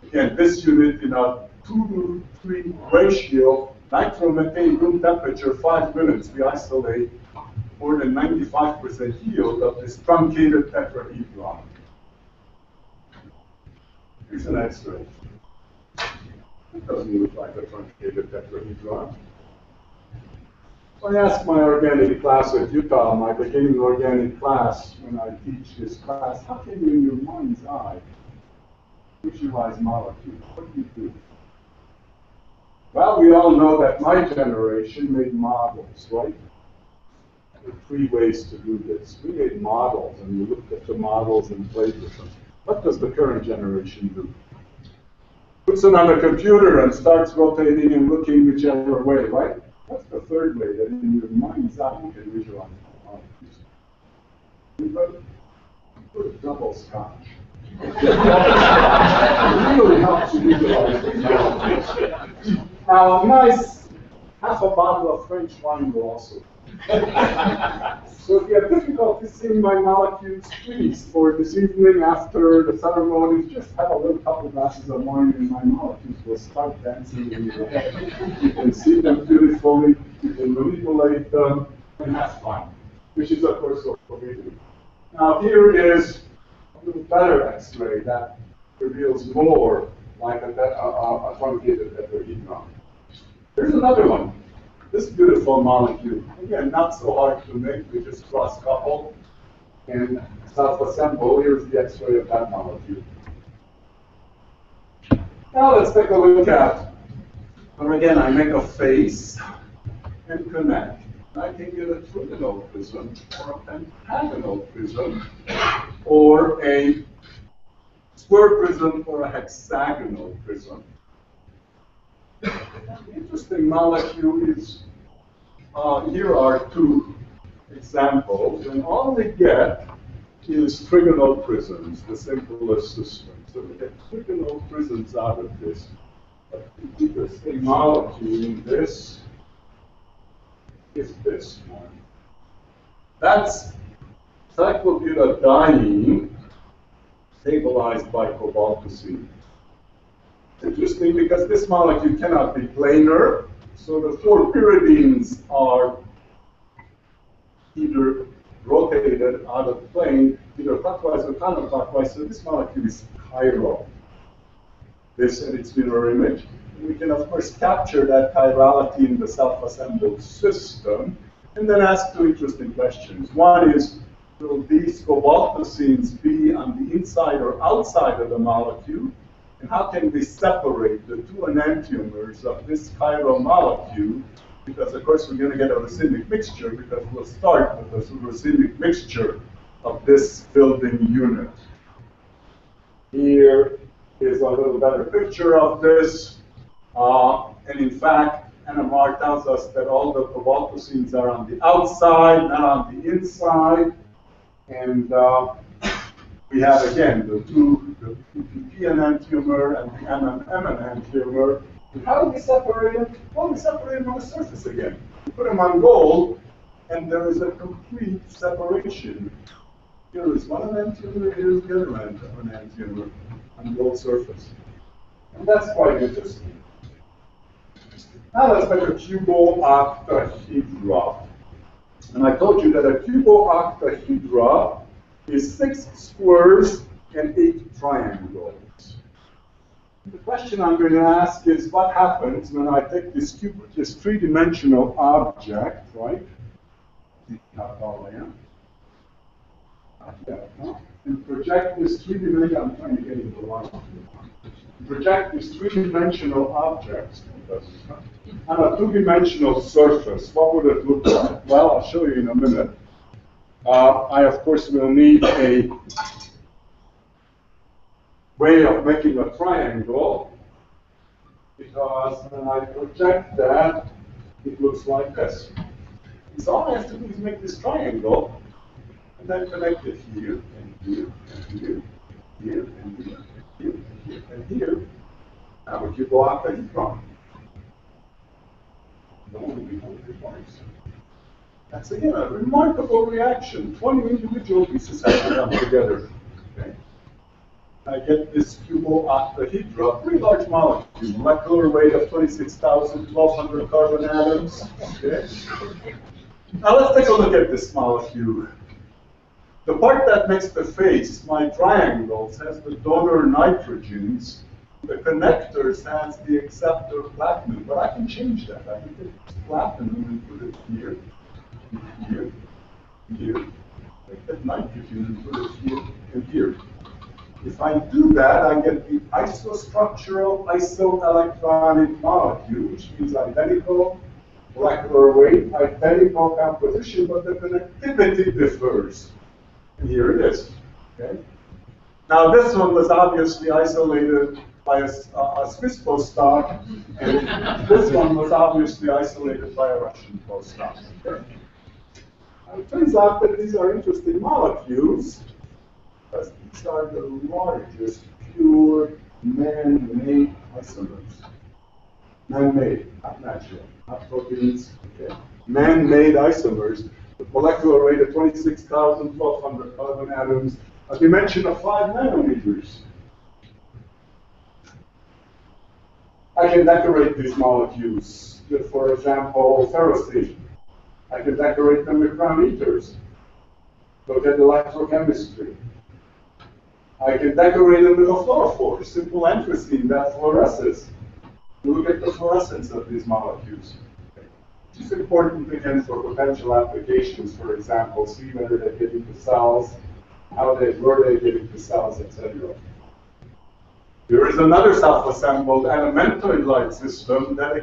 Again, this unit in a 2:3 ratio, nitromethane room temperature, 5 minutes, we isolate more than 95% yield of this truncated tetrahedron. Here's an X-ray. It doesn't look like a truncated tetrahedron. So I asked my organic class at Utah, my beginning organic class, when I teach this class, how can you in your mind's eye visualize molecules? What do you do? Well, we all know that my generation made models, right? There are 3 ways to do this. We made models, and we looked at the models and played with them. What does the current generation do? Puts them on a computer and starts rotating and looking whichever way, right? What's the 3rd way that in your mind's eye you can visualize molecules? Anybody? Put a double scotch. It really helps you visualize molecules. Now, a nice half a bottle of French wine will also. So if you have difficulty seeing my molecules, please, for this evening after the ceremony, just have a little couple glasses of wine and my molecules will start dancing in your head. You can see them beautifully, you can manipulate them, and have fun, which is, of course, what we do. Now, here is a little better X-ray that reveals more like a truncated tetrahedron. Here's another one. This beautiful molecule, again, not so hard to make, we just cross-couple and self-assemble. Here's the X-ray of that molecule. Now let's take a look at, and again, I make a face and connect. I can get a trigonal prism, or a pentagonal prism, or a square prism, or a hexagonal prism. The interesting molecule is, here are 2 examples, and all we get is trigonal prisms, the simplest system. So we get trigonal prisms out of this. But the interesting molecule in this is this one. That's cyclobutadiene stabilized by cobaltocene. It's interesting because this molecule cannot be planar, so the 4 pyridines are either rotated out of plane, either clockwise or counterclockwise, so this molecule is chiral. This and its mirror image. We can, of course, capture that chirality in the self-assembled system, and then ask 2 interesting questions. One is, will these cobaltocenes be on the inside or outside of the molecule? And how can we separate the 2 enantiomers of this chiral molecule? Because, of course, we're going to get a racemic mixture, because we'll start with a racemic mixture of this building unit. Here is a little better picture of this. And in fact, NMR tells us that all the cobaltocenes are on the outside, not on the inside. And we have, again, the PP enantiomer and the MMM enantiomer. And how do we separate them? Well, we separate them on the surface again. We put them on gold, and there is a complete separation. Here is one enantiomer, here is the other enantiomer on the gold surface. And that's quite interesting. Now let's make a cubooctahedra. And I told you that a cubooctahedra is 6 squares and 8 triangles. The question I'm going to ask is, what happens when I take this 3-dimensional object, right? And project this 3-dimensional, I'm trying to get into the line. Project this 3-dimensional object On a two-dimensional surface, what would it look like? Well, I'll show you in a minute. I, of course, will need a way of making a triangle, because when I project that, it looks like this. So all I have to do is make this triangle, and then connect it here, and here, and here, here, and here, here, and here, and here. Now would you go after heat from? No one will be able to parts. That's again a remarkable reaction. 20 individual pieces have to come together. Okay. I get this cubooctahedra, pretty large molecule, molecular weight of 26,000, 1,200 carbon atoms. Okay. Now let's take a look at this molecule. The part that makes the face, my triangles, has the donor nitrogens. The connectors has the acceptor platinum, but I can change that. I can take this platinum and put it here, here, here. Take that nitrogen and put it here and here. If I do that, I get the isostructural isoelectronic molecule, which means identical molecular weight, identical composition, but the connectivity differs. And here it is. Okay? Now this one was obviously isolated by a Swiss postdoc, and this one was obviously isolated by a Russian postdoc. Okay? It turns out that these are interesting molecules, because these are the largest pure man-made isomers. Man-made, not natural, not proteins. Okay? Man-made isomers with molecular weight of 26,000, 1,200 carbon atoms, a dimension of 5 nanometers. I can decorate these molecules with, for example, ferrocene. I can decorate them with parameters. Look at electrochemistry. I can decorate them with a fluorophore, simple anthracene that fluoresces. Look at the fluorescence of these molecules. Which is important again for potential applications, for example, see whether they get into cells, where they get into cells, etc. There is another self-assembled elementoid-like system that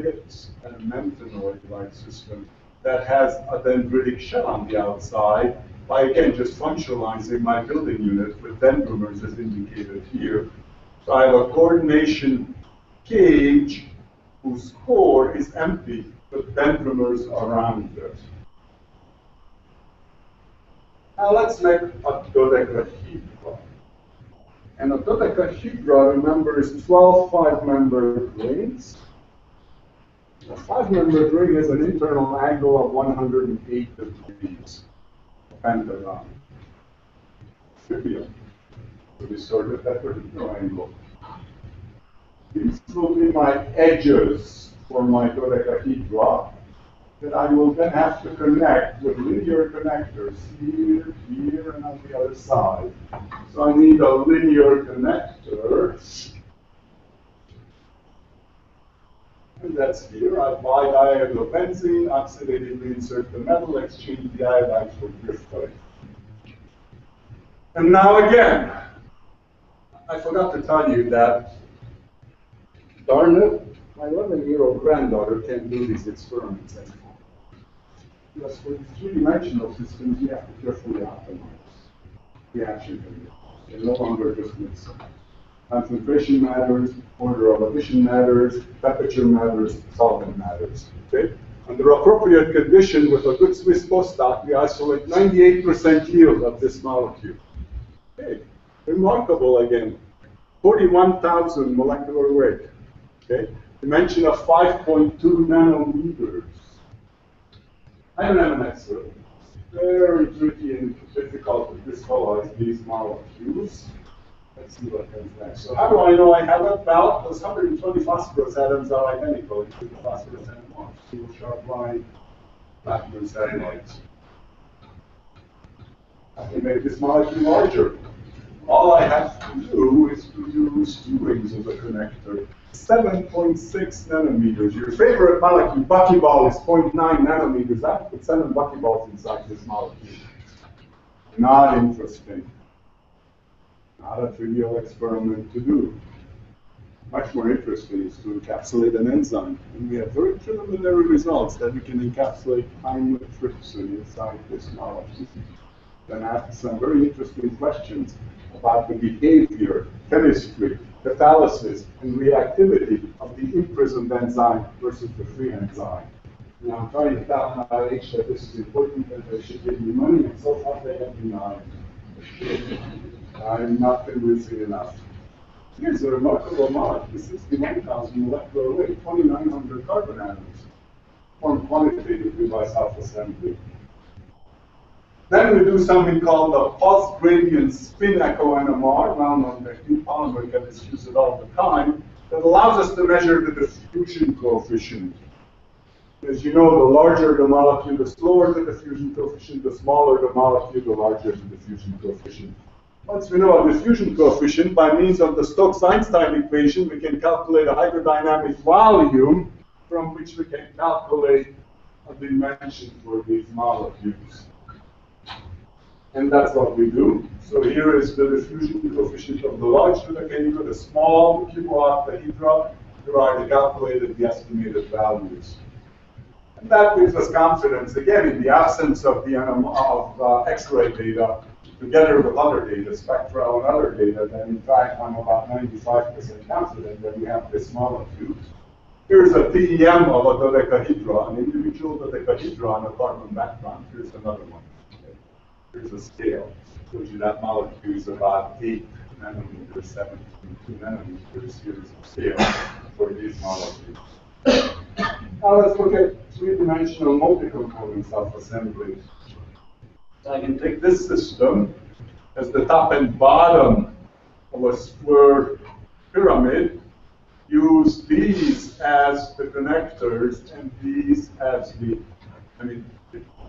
that has a dendritic shell on the outside by, again, just functionalizing my building unit with dendrimers as indicated here. So I have a coordination cage whose core is empty, with dendrimers around it. Now let's make a dodecahedra. And a dodecahedra, remember, is 12 5-membered rings. A 5-membered ring has an internal angle of 108 degrees. Pentagon. Trivial. So we sort of decorative triangle. These will be my edges for my dodecahedra that I will then have to connect with linear connectors here, here, and on the other side. So I need a linear connector. And that's here. I bidiagonal benzene, oxidatively insert the metal, exchange the iodine for graphite. And now again, I forgot to tell you that, darn it, my 11-year-old granddaughter can't do these experiments anymore. Because for these three-dimensional systems, you have to carefully optimize reaction conditions. They no longer just mix them. Concentration matters, order of addition matters, temperature matters, solvent matters. Okay? Under appropriate condition, with a good Swiss postdoc, we isolate 98% yield of this molecule. Okay. Remarkable again. 41,000 molecular weight. Okay? Dimension of 5.2 nanometers. I don't have an X-ray. Very tricky and difficult to crystallize these molecules. Let's see what comes next. So how do I know I have it? Well, those 120 phosphorus atoms are identical, including phosphorus atom 1. Single sharp line, platinum satellites. I can make this molecule larger. All I have to do is to use 2 rings as a connector. 7.6 nanometers. Your favorite molecule, buckyball, is 0.9 nanometers. I put 7 buckyballs inside this molecule. Not interesting. Not a trivial experiment to do. much more interesting is to encapsulate an enzyme. And we have very preliminary results that we can encapsulate chymotrypsin inside this molecule. Then ask some very interesting questions about the behavior, chemistry, catalysis, and reactivity of the imprisoned enzyme versus the free enzyme. And I'm trying to tell NIH that this is important and they should give me money, and so far they have denied. I'm not convincing enough. Here's a remarkable mark, the 61,000 molecular weight, 2,900 carbon atoms, formed quantitatively by self-assembly. Then we do something called the pulse gradient spin echo NMR, well-known technique, polymer chemists use it all the time, that allows us to measure the diffusion coefficient. As you know, the larger the molecule, the slower the diffusion coefficient, the smaller the molecule, the larger the diffusion coefficient. Once we know a diffusion coefficient, by means of the Stokes-Einstein equation, we can calculate a hydrodynamic volume from which we can calculate a dimension for these molecules. And that's what we do. So here is the diffusion coefficient of the large dodecahedra, the small cubooctahedra. Here are the calculated, the estimated values. And that gives us confidence, again, in the absence of the X-ray data, together with other data, spectral and other data, that in fact I'm about 95% confident that we have this molecule. Here's a TEM of a dodecahedra, an individual dodecahedra on a carbon background. Here's another one. Here's a scale. Shows you that molecule is about 8 nanometers, 7.2 nanometers. Here's a scale for these molecules. Now let's look at three-dimensional multi-component self-assembly. I can take this system as the top and bottom of a square pyramid, use these as the connectors and these as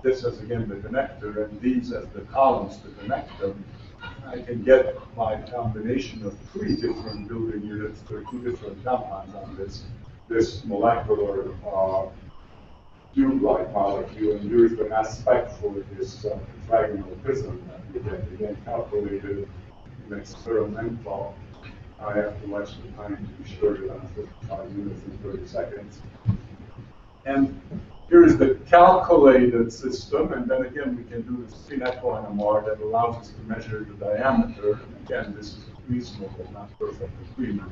this as again the connector and these as the columns to connect them. I can get my combination of 3 different building units or 2 different compounds on this molecular tube-like molecule, and here's the mass spec for this tetragonal prism that we get again calculated in experimental. I have to watch the time to be sure that I'm 55 minutes and 30 seconds. And here is the calculated system, and then again we can do the spin echo NMR that allows us to measure the diameter. And again, this is reasonable, not perfect agreement,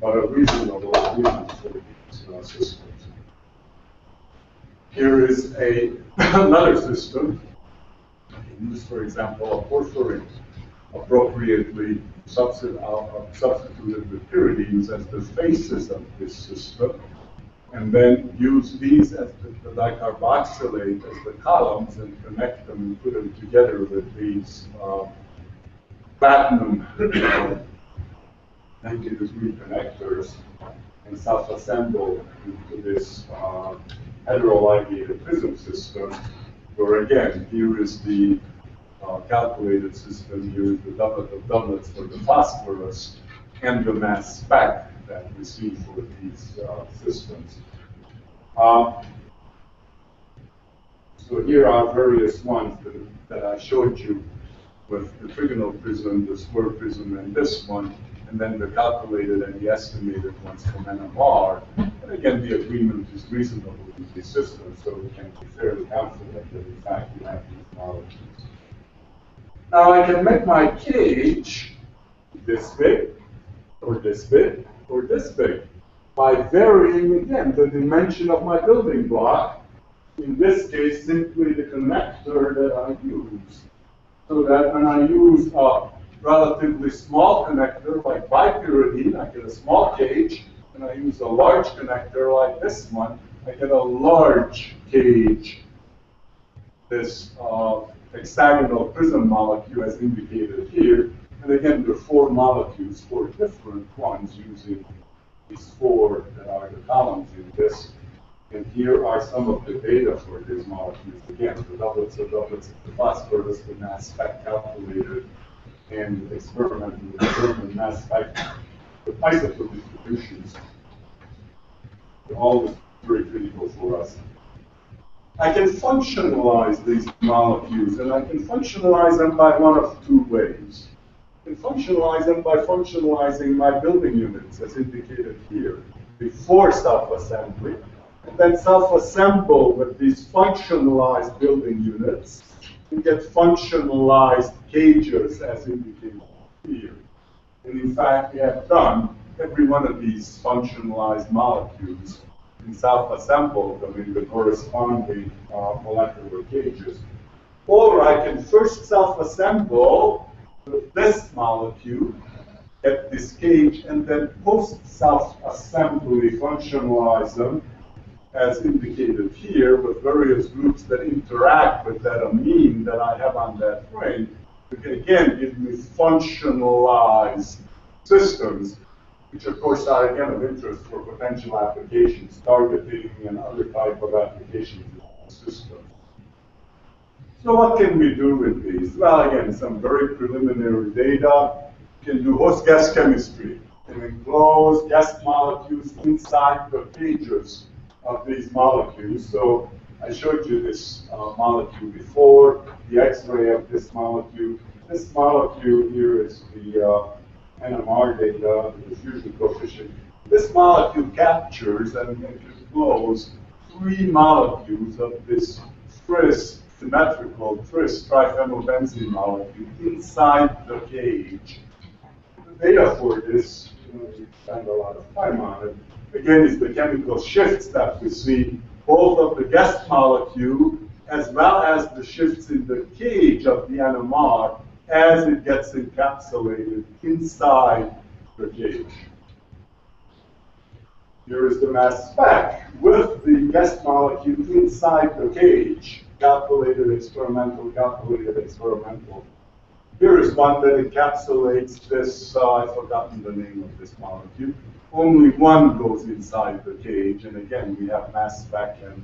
but a reasonable agreement for these systems. Here is another system. I can use, for example, a porphyrin appropriately substituted with pyridines as the faces of this system, and then use these as the dicarboxylate as the columns and connect them and put them together with these platinum 90-degree connectors and self-assemble into this heteroligated prism system, where again, here is the calculated system, here is the doublet of doublets for the phosphorus, and the mass spec that we see for these systems. So here are various ones that I showed you with the trigonal prism, the square prism, and this one, and then the calculated and the estimated ones from NMR. And again, the agreement is reasonable with these systems, so we can be fairly confident that in fact we have these molecules. Now I can make my cage this big, or this big, or this big, by varying, again, the dimension of my building block. In this case, simply the connector that I use. So that when I use a relatively small connector like bipyridine, I get a small cage. When I use a large connector like this one, I get a large cage. This hexagonal prism molecule as indicated here. And again, there are 4 molecules, 4 different ones using these 4 that are the columns in this. And here are some of the data for these molecules. Again, the doublets of the phosphorus, the mass spec calculated, and experimental with the mass spec, the isotope distributions. They're always very critical for us. I can functionalize these molecules, and I can functionalize them by one of 2 ways. And functionalize them by functionalizing my building units, as indicated here, before self-assembly, and then self-assemble with these functionalized building units and get functionalized cages, as indicated here. And in fact, we have done every one of these functionalized molecules and self-assembled them in the corresponding molecular cages. Or I can first self-assemble with this molecule, get this cage, and then post-self-assembly functionalize them, as indicated here, with various groups that interact with that amine that I have on that frame, to again give me functionalized systems, which of course are again of interest for potential applications, targeting and other type of applications in the system. So what can we do with these? Well, again, some very preliminary data. You can do host gas chemistry and enclose gas molecules inside the cages of these molecules. So I showed you this molecule before, the X-ray of this molecule. This molecule here is the NMR data, the diffusion coefficient. This molecule captures and encloses 3 molecules of this tris, symmetrical tris triphenylbenzene molecule inside the cage. The data for this, we spend a lot of time on it, again, is the chemical shifts that we see, both of the guest molecule as well as the shifts in the cage of the NMR as it gets encapsulated inside the cage. Here is the mass spec with the guest molecule inside the cage, calculated experimental, calculated experimental. Here is one that encapsulates this, I've forgotten the name of this molecule. Only one goes inside the cage, and again, we have mass spec and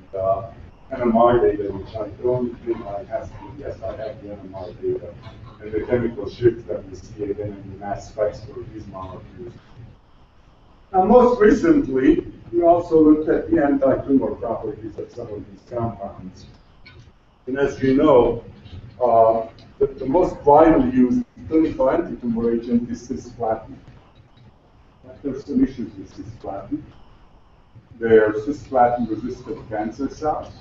NMR data, which I don't think I have. Yes, I have the NMR data, and the chemical shift that we see again in the mass specs for these molecules. Now, most recently, we also looked at the anti-tumor properties of some of these compounds. And as you know, the most widely used clinical anti-tumor agent is cisplatin. There's some issues with cisplatin. They're cisplatin-resistant cancer cells.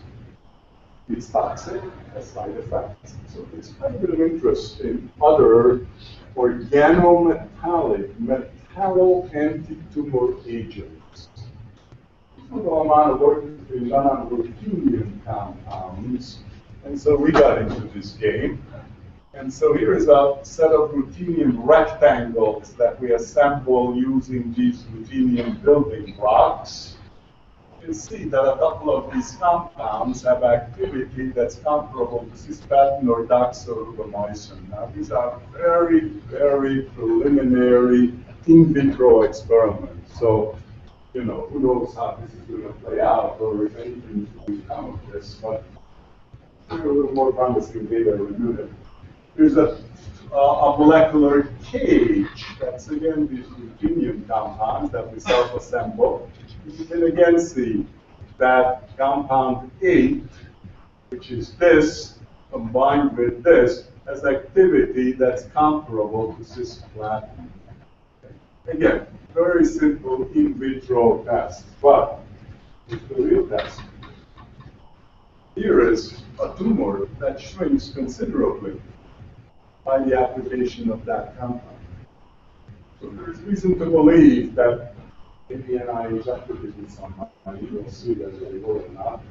It's toxic, has side effects. So there's quite a bit of interest in other organometallic, metallo-anti-tumor agents. There's a lot of work has been done on ruthenium compounds. And so we got into this game. And so here is a set of ruthenium rectangles that we assemble using these ruthenium building blocks. You can see that a couple of these compounds have activity that's comparable to cisplatin or doxorubicin. Now, these are very, very preliminary in vitro experiments. So, you know, who knows how this is going to play out or if anything will come of this, but here a little more promising data reviewed. Here's a molecular cage. That's again these ruthenium compounds that we self-assemble. You can again see that compound 8, which is this, combined with this, has activity that's comparable to cisplatin. Again, very simple in vitro test, but it's the real test. Here is a tumor that shrinks considerably by the application of that compound. So there's reason to believe that maybe NIH activism somehow, we'll see whether they will or not.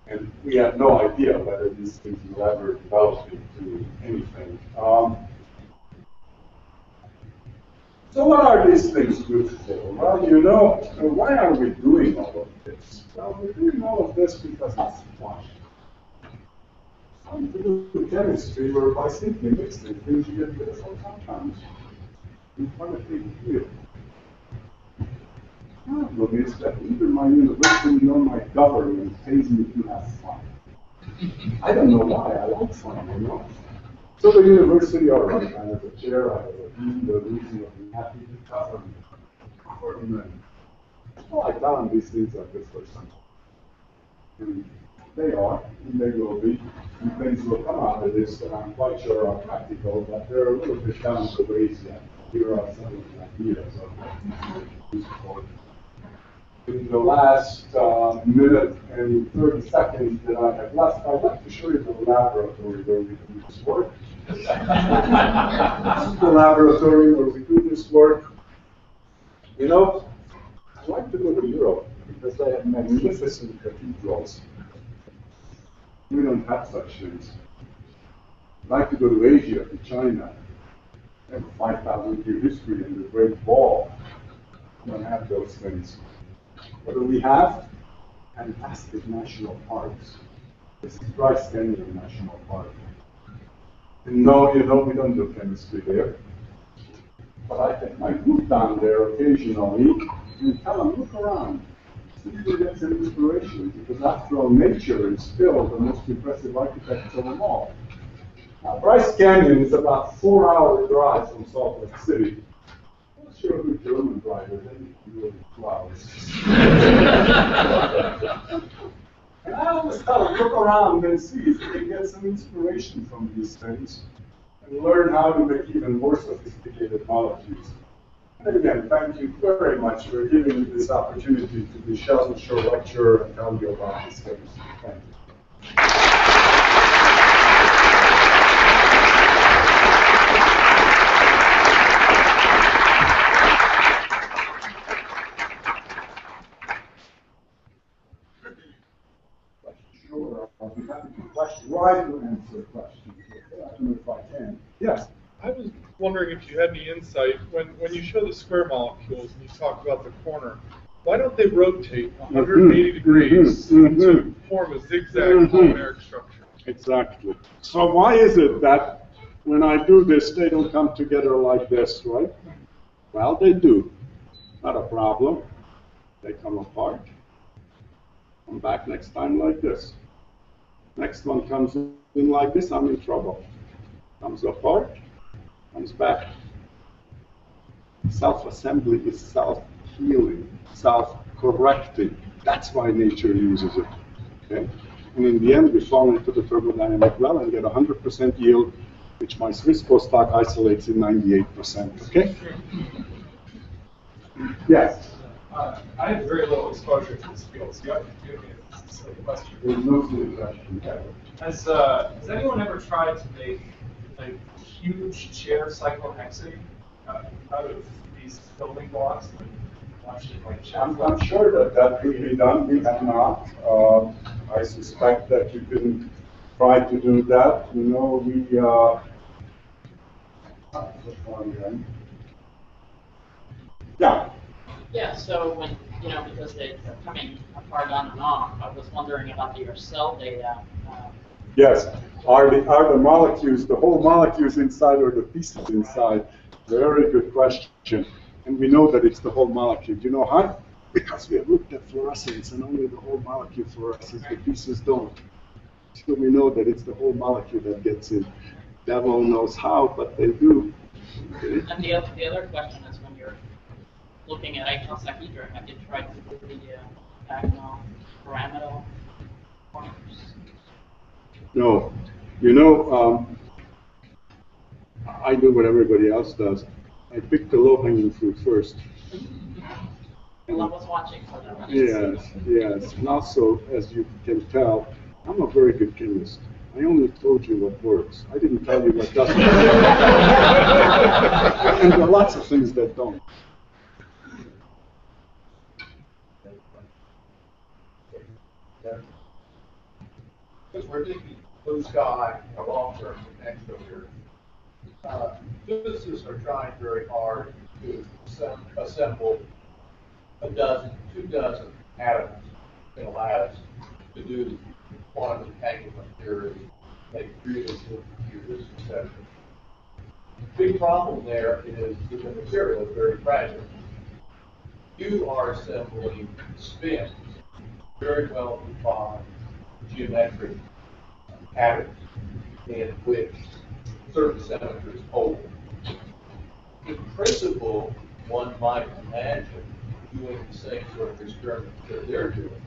And we have no idea whether these things will ever develop into anything. So what are these things good for? Well, you know, why are we doing all of this? Well, we're doing all of this because it's fun. Fun to do chemistry where by simply mixing things you get beautiful compounds. You want to take it real. The problem is that either my university or my government pays me to have fun. I don't know why, I like fun, you know. So the university, all right, I have a chair, I have a dean, the reason of being happy to cover me. Well, I found these things are good for something. They are, and they will be. And things will come out of this that I'm quite sure are practical, but they're a little bit down the ways yet. Here are some of the ideas of what we support. In the last minute and 30 seconds that I have left, I'd like to show you the laboratory where we do this work. This is the laboratory where we do this work. You know, I like to go to Europe because they have magnificent cathedrals. We don't have such things. I'd like to go to Asia, to China. They have a 5,000-year history and the Great Wall. We don't have those things. What do we have? Fantastic national parks. This is Bryce Canyon National Park. And no, you know, we don't do chemistry there. But I take my group down there occasionally and tell them, look around. See if we get some inspiration, because after all, nature is still the most impressive architecture of them all. Now, Bryce Canyon is about 4-hour drive from Salt Lake City. I'm sure a good German driver, then you do 2 hours. And I always tell them, look around and see if you can get some inspiration from these things and learn how to make even more sophisticated molecules. And again, thank you very much for giving me this opportunity to be Sheldon's show lecturer and tell you about this case. Thank you. Sure, I'll be happy to try to answer questions. I don't know if I can. Yes. I was wondering if you had any insight when you show the square molecules and you talk about the corner. Why don't they rotate 180 degrees to form a zigzag polymeric structure? Exactly. So why is it that when I do this, they don't come together like this, right? Well, they do. Not a problem. They come apart. Come back next time like this. Next one comes in like this, I'm in trouble. Comes apart, comes back. Self-assembly is self-healing, self-correcting. That's why nature uses it. Okay? And in the end, we fall into the thermodynamic well and get 100% yield, which my Swiss postdoc isolates in 98%. Okay? Yes? I have very little exposure to this field, so you have to give me a silly question. There's no silly question. Has anyone ever tried to make a huge chair cyclohexane out of these building blocks and watch it like I'm sure that that could be done. We have not. I suspect that you can try to do that. You know, yeah. Yeah, so when, because they're coming apart on and off, I was wondering about your cell data. Yes. Are the molecules, the whole molecules inside or the pieces inside? Very good question. And we know that it's the whole molecule. Do you know how? Because we have looked at fluorescence and only the whole molecule fluoresces, the pieces don't. So we know that it's the whole molecule that gets in. Devil knows how, but they do. Okay. And the other question is when you're looking at icosahedra, have you tried to do the diagonal pyramidal corners? No. You know, I do what everybody else does. I pick the low-hanging fruit first. Well, I was watching for that. Yes. And also, as you can tell, I'm a very good chemist. I only told you what works. I didn't tell you what doesn't. And there are lots of things that don't. Because we're thinking blue sky, long-term exposure. Physicists are trying very hard to assemble a dozen, 2 dozen atoms in a lab to do quantum entanglement theory, make really good computers, etc. The big problem there is that the material is very fragile. You are assembling spins, very well defined geometric patterns in which certain symmetries hold. In principle, one might imagine doing the same sort of experiment that they're doing,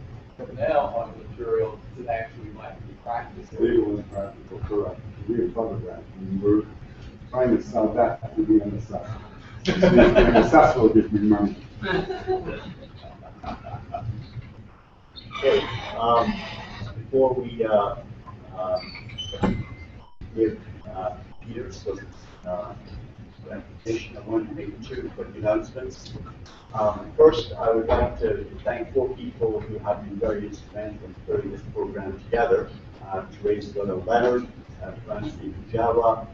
now on material that actually might be practiced. Legal and practical, correct. We have covered that, and we're trying to sell that to the NSF. The NSF will give me money. Okay, before we give Peter some presentation, I want to make two quick announcements. First, I would like to thank 4 people who have been very instrumental in putting this program together. Teresa Leonard, Francine Java,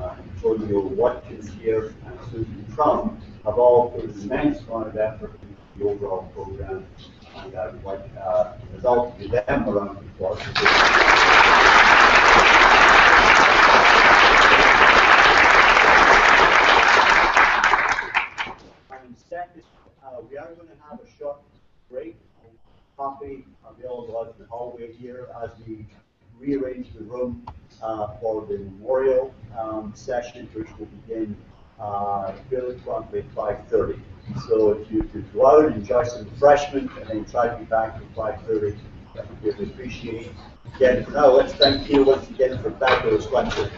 Antonio Watkins here, and Susan Trump have all put an immense amount of effort into the overall program. And I would like the result to give them a round of applause. And second, we are going to have a short break. Coffee available out in the hallway here as we rearrange the room for the memorial session, which will begin fairly promptly at 5:30. So if you could go out and enjoy some refreshment and then try to be back at 5:30, that would be appreciated. Again, for now, let's thank you once again for fabulous lecture.